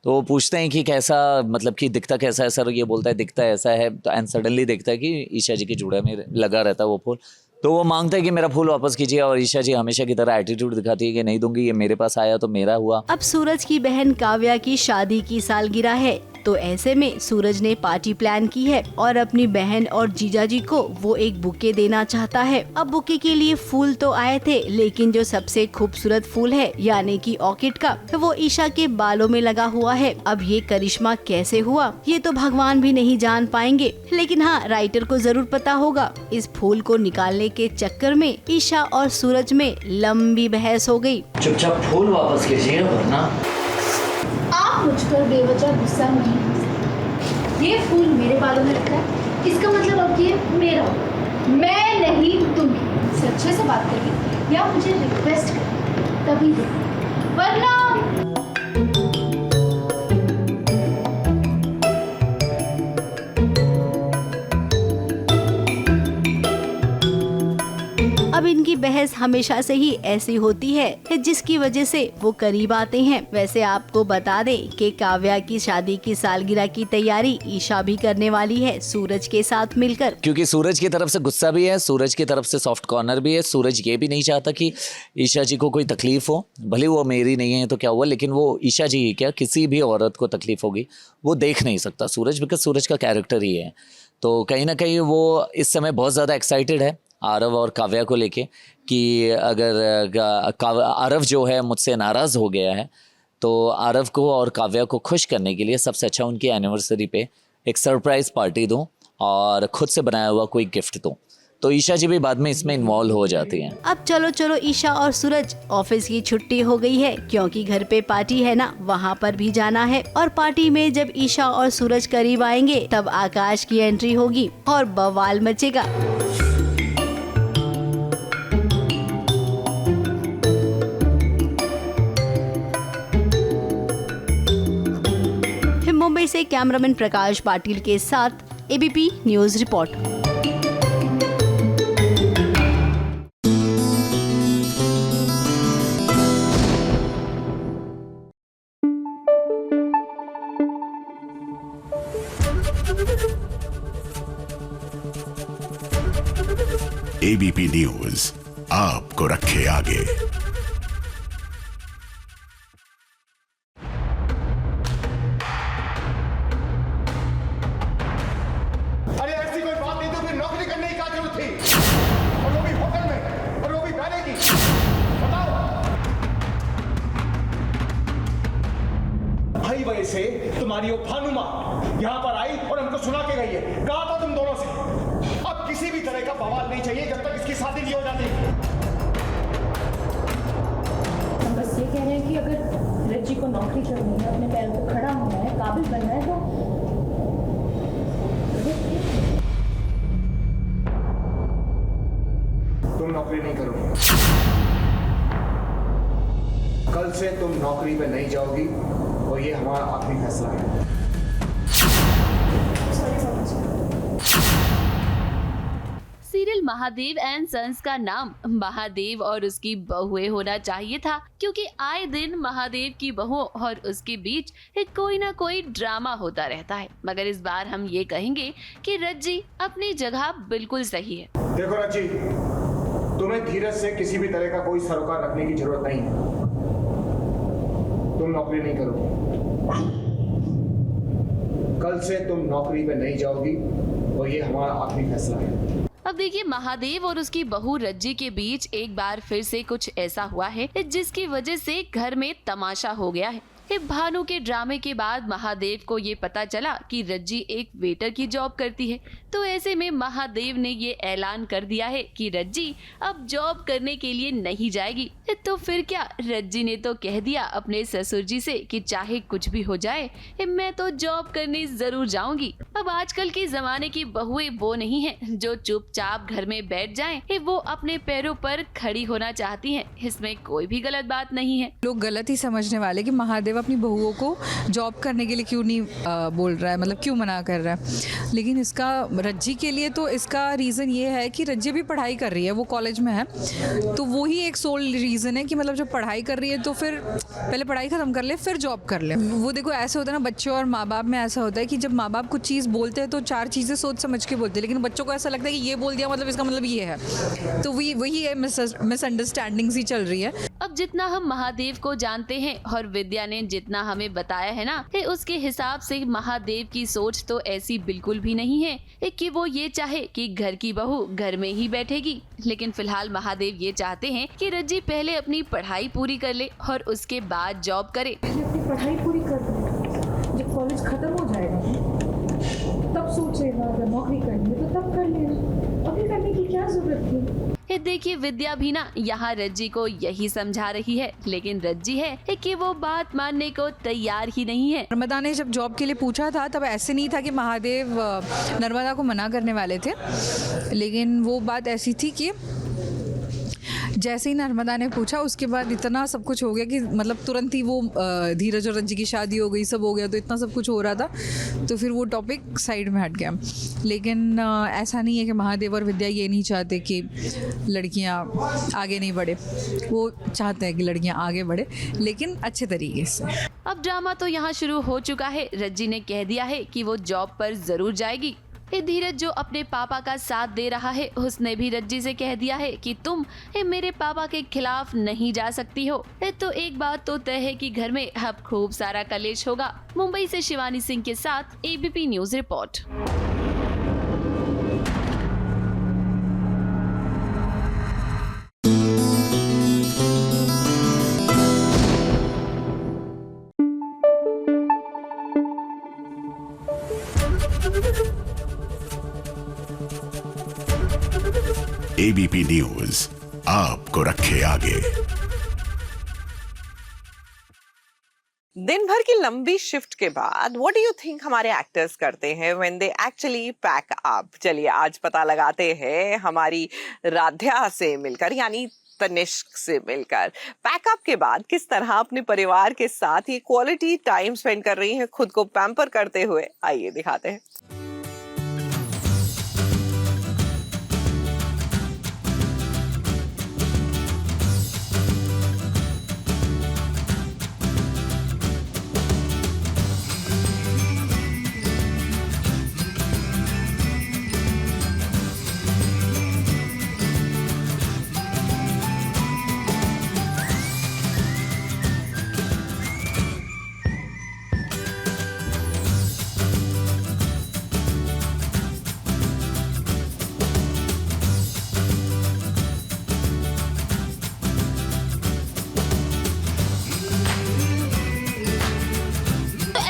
तो वो पूछते हैं कि कैसा, मतलब कि दिखता कैसा है सर? ये बोलता है दिखता ऐसा है एंड सडनली देखता है कि ईशा जी के जूड़े में लगा रहता है वो फूल। तो वो मांगता है कि मेरा फूल वापस कीजिए और ईशा जी हमेशा की तरह एटीट्यूड दिखाती है कि नहीं दूंगी, ये मेरे पास आया तो मेरा हुआ। अब सूरज की बहन काव्या की शादी की सालगिरह है, तो ऐसे में सूरज ने पार्टी प्लान की है और अपनी बहन और जीजाजी को वो एक बुके देना चाहता है। अब बुके के लिए फूल तो आए थे, लेकिन जो सबसे खूबसूरत फूल है यानी कि ऑर्किड का, वो ईशा के बालों में लगा हुआ है। अब ये करिश्मा कैसे हुआ ये तो भगवान भी नहीं जान पाएंगे, लेकिन हाँ राइटर को जरूर पता होगा। इस फूल को निकालने के चक्कर में ईशा और सूरज में लंबी बहस हो गई। चुपचाप फूल वापस कीजिए वरना आप मुझ पर बेवजह गुस्सा नहीं कर सकते। ये फूल मेरे बालों में रखा है, इसका मतलब अब ये मेरा होगा, मैं नहीं तुम। इससे अच्छे से बात करिए या मुझे रिक्वेस्ट करिए तभी दे, वरना अब इनकी बहस हमेशा से ही ऐसी होती है जिसकी वजह से वो करीब आते हैं। वैसे आपको बता दें कि काव्या की शादी की सालगिरह की तैयारी ईशा भी करने वाली है सूरज के साथ मिलकर, क्योंकि सूरज की तरफ से गुस्सा भी है, सूरज की तरफ से सॉफ्ट कॉर्नर भी है। सूरज ये भी नहीं चाहता कि ईशा जी को कोई तकलीफ हो, भले वो मेरी नहीं है तो क्या हुआ, लेकिन वो ईशा जी ही क्या किसी भी औरत को तकलीफ होगी वो देख नहीं सकता सूरज, बिकॉज सूरज का कैरेक्टर ही है। तो कहीं ना कहीं वो इस समय बहुत ज़्यादा एक्साइटेड है आरव और काव्या को लेके कि अगर आरव जो है मुझसे नाराज़ हो गया है तो आरव को और काव्या को खुश करने के लिए सबसे अच्छा उनकी एनिवर्सरी पे एक सरप्राइज़ पार्टी दूं और खुद से बनाया हुआ कोई गिफ्ट दूं। तो ईशा जी भी बाद में इसमें इन्वॉल्व हो जाती हैं। अब चलो ईशा और सूरज, ऑफिस की छुट्टी हो गई है क्योंकि घर पे पार्टी है ना, वहाँ पर भी जाना है। और पार्टी में जब ईशा और सूरज करीब आएंगे तब आकाश की एंट्री होगी और बवाल मचेगा। मुंबई से कैमरामैन प्रकाश पाटिल के साथ ABP news report. ABP news आपको रखे आगे। वजह से तुम्हारी वो भानुमा यहाँ पर आई और हमको सुना के गई है। कहा था तुम दोनों से अब किसी भी तरह का बवाल नहीं चाहिए जब तक इसकी शादी नहीं हो जाती। हम बस ये कह रहे हैं कि अगर रज्जी को नौकरी करनी है, अपने पैरों पर खड़ा होना है, काबिल बनना है, तो तुम नौकरी नहीं करोगे। कल से तुम नौकरी पे नहीं जाओगी और ये हमारा आखिरी फैसला है। सीरियल महादेव एंड सन्स का नाम महादेव और उसकी बहुएं होना चाहिए था, क्योंकि आए दिन महादेव की बहुओं और उसके बीच एक कोई ना कोई ड्रामा होता रहता है। मगर इस बार हम ये कहेंगे कि रज्जी अपनी जगह बिल्कुल सही है। देखो रज्जी, तुम्हें धीरज से किसी भी तरह का कोई सरोकार रखने की जरूरत नहीं है। तुम नौकरी नहीं करोगे। कल से तुम नौकरी पे नहीं जाओगी और ये हमारा आखिरी फैसला है। अब देखिए, महादेव और उसकी बहू रज्जी के बीच एक बार फिर से कुछ ऐसा हुआ है जिसकी वजह से घर में तमाशा हो गया है। भानु के ड्रामे के बाद महादेव को ये पता चला कि रज्जी एक वेटर की जॉब करती है, तो ऐसे में महादेव ने ये ऐलान कर दिया है कि रज्जी अब जॉब करने के लिए नहीं जाएगी। तो फिर क्या, रज्जी ने तो कह दिया अपने ससुर जी से कि चाहे कुछ भी हो जाए मैं तो जॉब करने जरूर जाऊंगी। अब आजकल के जमाने की बहुएं वो नहीं है जो चुपचाप घर में बैठ जाएं, वो अपने पैरों पर खड़ी होना चाहती हैं। इसमें कोई भी गलत बात नहीं है। लोग गलत ही समझने वाले कि महादेव अपनी बहुओं को जॉब करने के लिए क्यों नहीं बोल रहा है, मतलब क्यों मना कर रहा है। लेकिन इसका रज्जी के लिए तो इसका रीज़न ये है कि रज्जी भी पढ़ाई कर रही है, वो कॉलेज में है, तो वो ही एक सोल रीज़न है कि मतलब जब पढ़ाई कर रही है तो फिर पहले पढ़ाई ख़त्म कर ले फिर जॉब कर ले। वो देखो ऐसे होता है ना, बच्चों और माँ बाप में ऐसा होता है कि जब माँ बाप कुछ चीज़ बोलते हैं तो 4 चीज़ें सोच समझ के बोलते हैं, लेकिन बच्चों को ऐसा लगता है कि ये बोल दिया मतलब इसका मतलब ये है, तो वही मिसअंडरस्टैंडिंग्स ही चल रही है। अब जितना हम महादेव को जानते हैं और विद्या ने जितना हमें बताया है ना, उसके हिसाब से महादेव की सोच तो ऐसी बिल्कुल भी नहीं है कि वो ये चाहे कि घर की बहू घर में ही बैठेगी। लेकिन फिलहाल महादेव ये चाहते हैं कि रज्जी पहले अपनी पढ़ाई पूरी कर ले और उसके बाद जॉब करे। अपनी पढ़ाई पूरी कर ले, जब कॉलेज खत्म हो जाएगा तब सोचेगा, अगर नौकरी करनी है तो तब कर लेना, अभी करने की क्या जरूरत थी। देखिए विद्या भी ना यहाँ रज्जी को यही समझा रही है, लेकिन रज्जी है कि वो बात मानने को तैयार ही नहीं है। नर्मदा ने जब जॉब के लिए पूछा था तब ऐसे नहीं था कि महादेव नर्मदा को मना करने वाले थे, लेकिन वो बात ऐसी थी कि जैसे ही नर्मदा ने पूछा उसके बाद इतना सब कुछ हो गया कि मतलब तुरंत ही वो धीरज और रज्जी की शादी हो गई, सब हो गया, तो इतना सब कुछ हो रहा था तो फिर वो टॉपिक साइड में हट गया। लेकिन ऐसा नहीं है कि महादेव और विद्या ये नहीं चाहते कि लड़कियां आगे नहीं बढ़े, वो चाहते हैं कि लड़कियां आगे बढ़े, लेकिन अच्छे तरीके से। अब ड्रामा तो यहाँ शुरू हो चुका है। रज्जी ने कह दिया है कि वो जॉब पर जरूर जाएगी। धीरज जो अपने पापा का साथ दे रहा है, उसने भी रज्जी से कह दिया है कि तुम मेरे पापा के खिलाफ नहीं जा सकती हो। तो एक बात तो तय है कि घर में अब खूब सारा कलेश होगा। मुंबई से शिवानी सिंह के साथ ABP news report. ABP news आपको रखे आगे। दिन भर की लंबी शिफ्ट के बाद व्हाट डू यू थिंक हमारे एक्टर्स करते हैं when they actually pack up? चलिए आज पता लगाते हैं हमारी राध्या से मिलकर, यानी तनिष्क से मिलकर। पैकअप के बाद किस तरह अपने परिवार के साथ ये क्वालिटी टाइम स्पेंड कर रही हैं, खुद को पैम्पर करते हुए। आइए दिखाते हैं।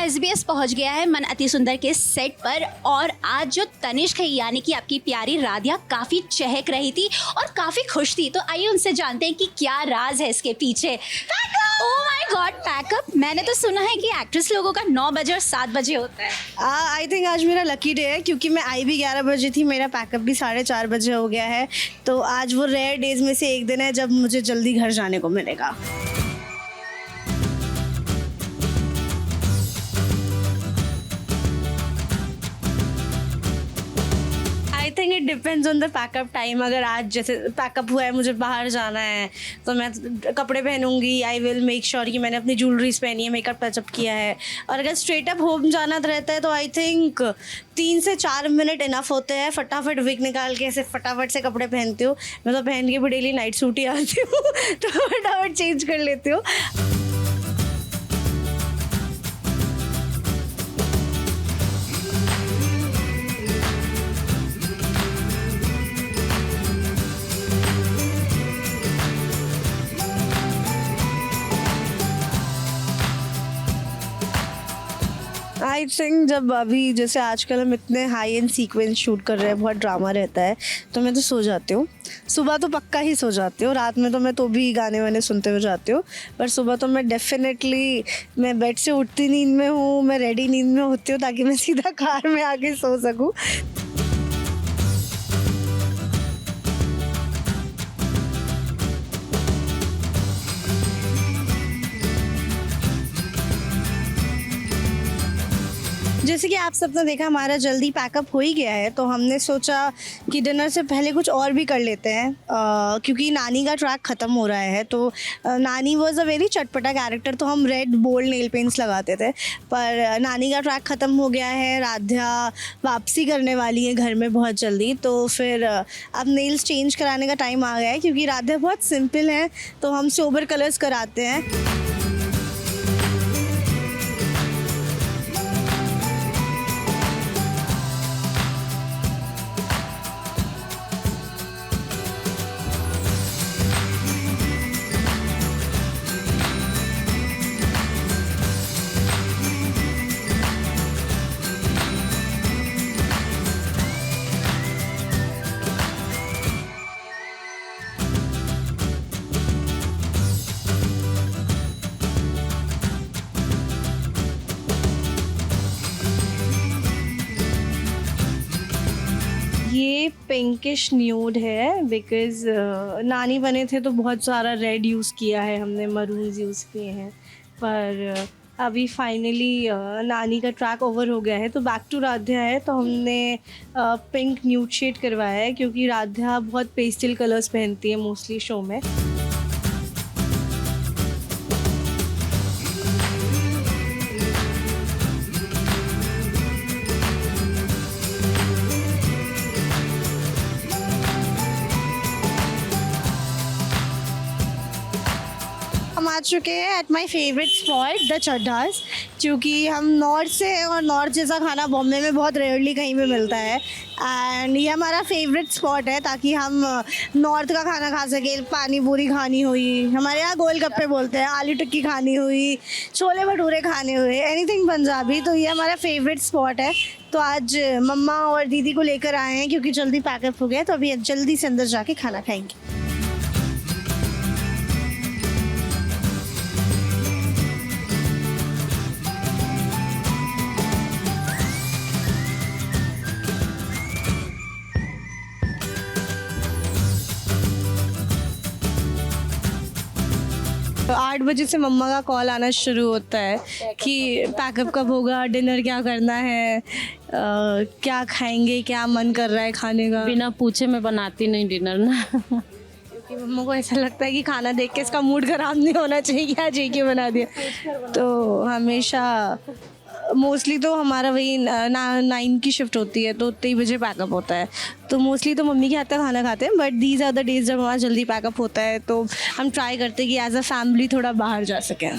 SBS पहुंच गया है मन अति सुंदर के सेट पर, और आज जो तनिष्क है यानी कि आपकी प्यारी राध्या काफी चहक रही थी और काफी खुश थी। तो आइए उनसे जानते हैं कि क्या राज है इसके पीछे। Oh my God, pack up! मैंने तो सुना है कि एक्ट्रेस लोगों का 9 बजे और 7 बजे होता है। आई थिंक आज मेरा लकी डे है, क्योंकि मैं आई भी 11 बजे थी, मेरा पैकअप भी 4:30 बजे हो गया है। तो आज वो रेयर डेज में से एक दिन है जब मुझे जल्दी घर जाने को मिलेगा। I think it depends on the pack up time. अगर आज जैसे पैकअप हुआ है, मुझे बाहर जाना है, तो मैं कपड़े पहनूंगी। आई विल मेक श्योर कि मैंने अपनी ज्वेलरीज पहनी है, मेकअप टचअप किया है। और अगर स्ट्रेट अप होम जाना रहता है तो आई थिंक 3 से 4 मिनट इनफ होते हैं। फटाफट विग निकाल के ऐसे फटाफट से कपड़े पहनती हूँ। मैं तो पहन के भी डेली नाइट सूट ही आती हूँ तो फटाफट चेंज कर लेती हूँ। थिंक जब अभी जैसे आजकल हम इतने हाई एंड सीक्वेंस शूट कर रहे हैं, बहुत ड्रामा रहता है, तो मैं तो सो जाती हूँ। सुबह तो पक्का ही सो जाती हूँ, रात में तो मैं तो भी गाने वाने सुनते हुए जाती हूँ, पर सुबह तो मैं डेफिनेटली मैं बेड से उठती नींद में हूँ, मैं रेडी नींद में होती हूँ ताकि मैं सीधा कार में आके सो सकूँ। जैसे कि आप सबने देखा हमारा जल्दी पैकअप हो ही गया है, तो हमने सोचा कि डिनर से पहले कुछ और भी कर लेते हैं, क्योंकि नानी का ट्रैक ख़त्म हो रहा है। तो नानी वॉज अ वेरी चटपटा कैरेक्टर, तो हम रेड बोल्ड नेल पेंट्स लगाते थे, पर नानी का ट्रैक ख़त्म हो गया है, राध्या वापसी करने वाली है घर में बहुत जल्दी, तो फिर अब नेल्स चेंज कराने का टाइम आ गया है, क्योंकि राध्या बहुत सिंपल है तो हम सोबर कलर्स कराते हैं। ये पिंकिश न्यूड है, बिकॉज़ नानी बने थे तो बहुत सारा रेड यूज़ किया है हमने, मरून्स यूज़ किए हैं, पर अभी फाइनली नानी का ट्रैक ओवर हो गया है तो बैक टू राध्या है, तो हमने पिंक न्यूड शेड करवाया है, क्योंकि राध्या बहुत पेस्टल कलर्स पहनती है मोस्टली शो में। हम आ चुके हैं at my favourite spot the Chadha's, क्योंकि हम नॉर्थ से हैं और नॉर्थ जैसा खाना बॉम्बे में बहुत रेयरली कहीं पे मिलता है, एंड ये हमारा फेवरेट स्पॉट है ताकि हम नॉर्थ का खाना खा सकें। पानी पूरी खानी हुई, हमारे यहाँ गोलगप्पे बोलते हैं, आलू टिक्की खानी हुई, छोले भटूरे खाने हुए, एनीथिंग पंजाबी, तो ये हमारा फेवरेट स्पॉट है। तो आज मम्मा और दीदी को लेकर आए हैं क्योंकि जल्दी पैकअप हो गया, तो अभी जल्दी से अंदर जाके खाना खाएंगे। तो 8 बजे से मम्मा का कॉल आना शुरू होता है कि पैकअप कब होगा, डिनर क्या करना है, क्या खाएंगे, क्या मन कर रहा है खाने का। बिना पूछे मैं बनाती नहीं डिनर ना, क्योंकि मम्मा को ऐसा लगता है कि खाना देख के इसका मूड खराब नहीं होना चाहिए, आज एक ही बना दिया। तो हमेशा मोस्टली तो हमारा वही 9 की शिफ्ट होती है, तो उतने ही बजे पैकअप होता है, तो मोस्टली तो मम्मी के हाथ का खाना खाते हैं, but these are the days जब हमारा जल्दी पैकअप होता है तो हम ट्राई करते हैं कि एज अ फैमिली थोड़ा बाहर जा सकें।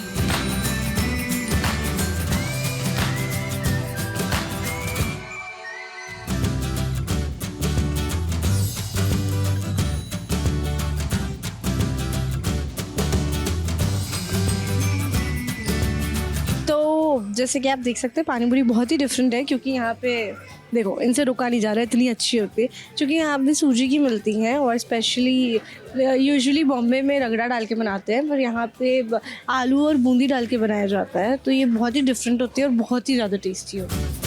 जैसे कि आप देख सकते हैं पानी पूरी बहुत ही डिफरेंट है, क्योंकि यहाँ पे देखो इनसे रुका नहीं जा रहा है, इतनी अच्छी होती है, क्योंकि यहाँ पे सूजी की मिलती हैं और स्पेशली यूजुअली बॉम्बे में रगड़ा डाल के बनाते हैं, पर यहाँ पे आलू और बूंदी डाल के बनाया जाता है, तो ये बहुत ही डिफरेंट होती है और बहुत ही ज़्यादा टेस्टी होती है।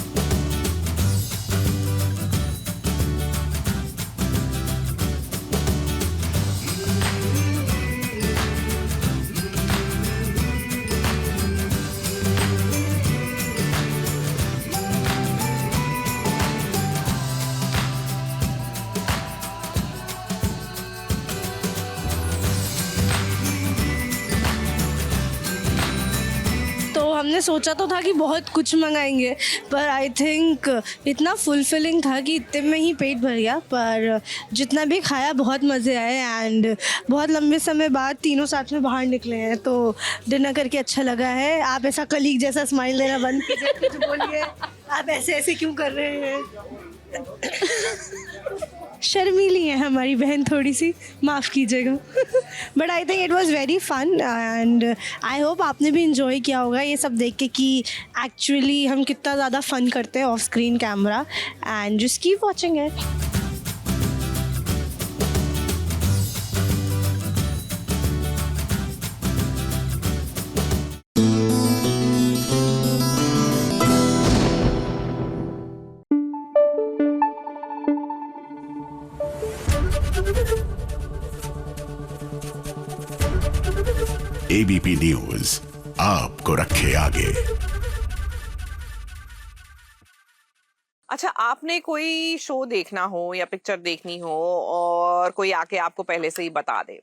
हमने सोचा तो था कि बहुत कुछ मंगाएंगे, पर आई थिंक इतना फुलफिलिंग था कि इतने में ही पेट भर गया, पर जितना भी खाया बहुत मज़े आए, एंड बहुत लंबे समय बाद तीनों साथ में बाहर निकले हैं, तो डिनर करके अच्छा लगा है। आप ऐसा कलीग जैसा स्माइल देना बंद कीजिए, कुछ बोलिए, आप ऐसे ऐसे क्यों कर रहे हैं? शर्मीली है हमारी बहन थोड़ी सी, माफ़ कीजिएगा। But I think it was very fun and I hope आपने भी इंजॉय किया होगा ये सब देख के कि एक्चुअली हम कितना ज़्यादा फन करते हैं of screen camera, and just keep watching it. ABP news आपको रखे आगे। अच्छा, आपने कोई शो देखना हो या पिक्चर देखनी हो और कोई आके आपको पहले से ही बता दे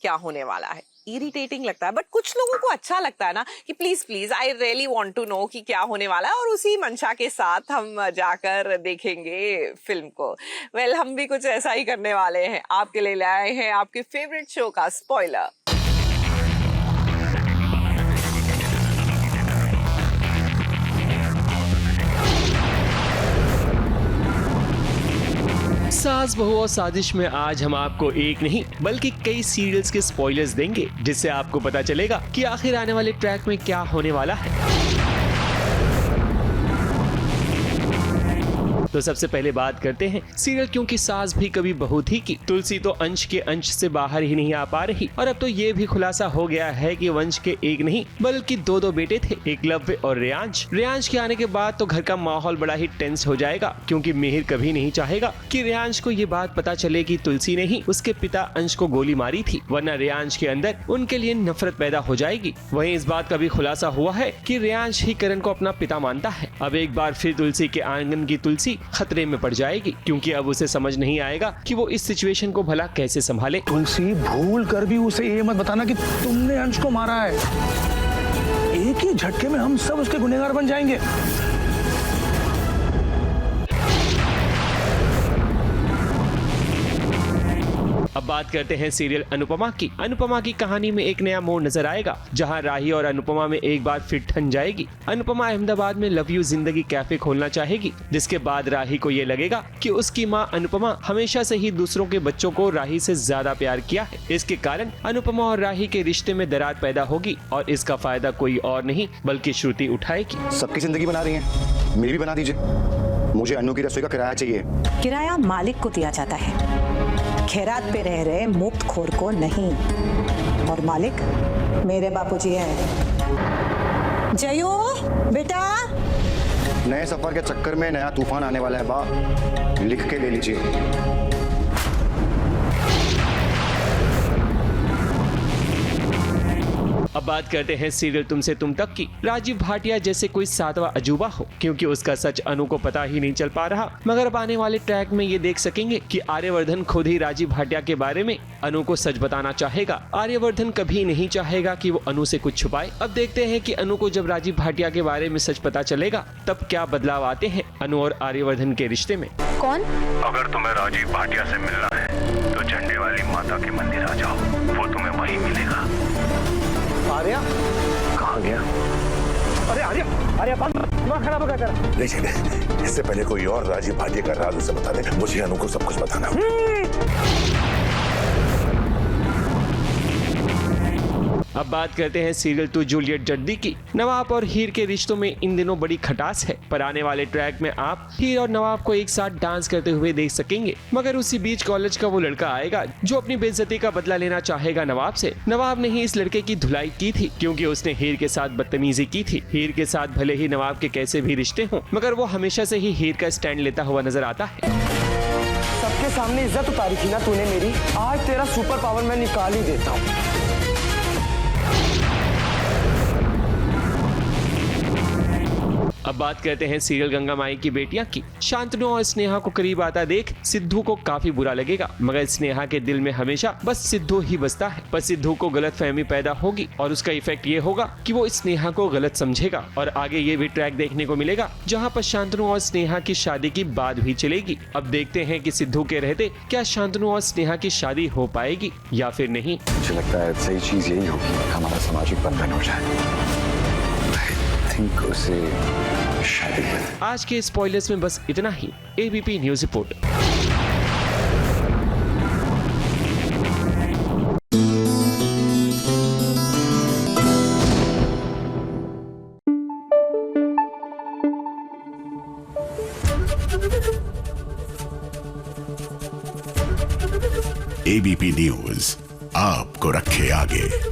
क्या होने वाला है, इरिटेटिंग लगता है। बट कुछ लोगों को अच्छा लगता है ना कि please please I really want to know कि क्या होने वाला है, और उसी मंशा के साथ हम जाकर देखेंगे फिल्म को। वेल, हम भी कुछ ऐसा ही करने वाले हैं, आपके लिए लाए हैं आपके फेवरेट शो का स्पॉइलर। सास बहू और साजिश में आज हम आपको एक नहीं बल्कि कई सीरियल्स के स्पॉयलर्स देंगे, जिससे आपको पता चलेगा कि आखिर आने वाले ट्रैक में क्या होने वाला है। तो सबसे पहले बात करते हैं सीरियल क्योंकि सास भी कभी बहू थी की तुलसी तो अंश के अंश से बाहर ही नहीं आ पा रही, और अब तो ये भी खुलासा हो गया है कि वंश के एक नहीं बल्कि दो बेटे थे, एकलव्य और रेयांश। रेयांश के आने के बाद तो घर का माहौल बड़ा ही टेंस हो जाएगा, क्योंकि मिहिर कभी नहीं चाहेगा कि रेयांश को ये बात पता चले कि तुलसी ने ही उसके पिता अंश को गोली मारी थी, वरना रेयांश के अंदर उनके लिए नफरत पैदा हो जाएगी। वहीं इस बात का भी खुलासा हुआ है कि रेयांश ही करण को अपना पिता मानता है। अब एक बार फिर तुलसी के आंगन की तुलसी खतरे में पड़ जाएगी, क्योंकि अब उसे समझ नहीं आएगा कि वो इस सिचुएशन को भला कैसे संभाले। तुलसी, भूल कर भी उसे ये मत बताना कि तुमने अंश को मारा है। एक ही झटके में हम सब उसके गुनहगार बन जाएंगे। अब बात करते हैं सीरियल अनुपमा की। अनुपमा की कहानी में एक नया मोड़ नजर आएगा, जहां राही और अनुपमा में एक बार फिर ठन जाएगी। अनुपमा अहमदाबाद में लव यू जिंदगी कैफे खोलना चाहेगी, जिसके बाद राही को ये लगेगा कि उसकी मां अनुपमा हमेशा से ही दूसरों के बच्चों को राही से ज्यादा प्यार किया है। इसके कारण अनुपमा और राही के रिश्ते में दरार पैदा होगी, और इसका फायदा कोई और नहीं बल्कि श्रुति उठाएगी। सबकी जिंदगी बना रही है, मेरी भी बना दीजिए। मुझे अन्नू की रसोई का किराया चाहिए। किराया मालिक को दिया जाता है, खैरात पे रह रहे मुफ्त खोर को नहीं। और मालिक मेरे बापूजी हैं। जयू बेटा, नए सफर के चक्कर में नया तूफान आने वाला है बा, लिख के ले लीजिए। अब बात करते हैं सीरियल तुमसे तुम तक की। राजीव भाटिया जैसे कोई सातवां अजूबा हो, क्योंकि उसका सच अनु को पता ही नहीं चल पा रहा। मगर अब आने वाले ट्रैक में ये देख सकेंगे कि आर्यवर्धन खुद ही राजीव भाटिया के बारे में अनु को सच बताना चाहेगा। आर्यवर्धन कभी नहीं चाहेगा कि वो अनु से कुछ छुपाए। अब देखते हैं कि अनु को जब राजीव भाटिया के बारे में सच पता चलेगा तब क्या बदलाव आते हैं अनु और आर्यवर्धन के रिश्ते में। कौन? अगर तुम्हें राजीव भाटिया से मिलना है तो झंडे वाली माता के मंदिर आ जाओ, वो तुम्हें वहीं मिलेगा। आर्या कहाँ गया? अरे आर्या, आर्या दिमाग खराब हो गया तेरा। नहीं, इससे पहले कोई और राजीव भाटिया का राज उसे बता दे। मुझे अनु को सब कुछ बताना। अब बात करते हैं सीरियल टू जूलियट जड्डी की। नवाब और हीर के रिश्तों में इन दिनों बड़ी खटास है, पर आने वाले ट्रैक में आप हीर और नवाब को एक साथ डांस करते हुए देख सकेंगे। मगर उसी बीच कॉलेज का वो लड़का आएगा जो अपनी बेइज्जती का बदला लेना चाहेगा नवाब से। नवाब ने ही इस लड़के की धुलाई की थी, क्योंकि उसने हीर के साथ बदतमीजी की थी। हीर के साथ भले ही नवाब के कैसे भी रिश्ते हों, मगर वो हमेशा से ही हीर का स्टैंड लेता हुआ नजर आता है। सबके सामने इज्जत उतारी थी ना तूने मेरी, आज तेरा सुपर पावर मैं निकाल ही देता हूँ। अब बात करते हैं सीरियल गंगा माई की बेटियां की। शांतनु और स्नेहा को करीब आता देख सिद्धू को काफी बुरा लगेगा, मगर स्नेहा के दिल में हमेशा बस सिद्धू ही बसता है। पर सिद्धू को गलतफहमी पैदा होगी, और उसका इफेक्ट ये होगा कि वो स्नेहा को गलत समझेगा। और आगे ये भी ट्रैक देखने को मिलेगा जहाँ पर शांतनु और स्नेहा की शादी की बात भी चलेगी। अब देखते हैं कि सिद्धू के रहते क्या शांतनु और स्नेहा की शादी हो पाएगी या फिर नहीं। मुझे लगता है सही चीज यही होगी, हमारा सामाजिक बंधन हो जाए। उसे शादी। आज के स्पॉयलर्स में बस इतना ही। ABP news report. ABP news आपको रखे आगे।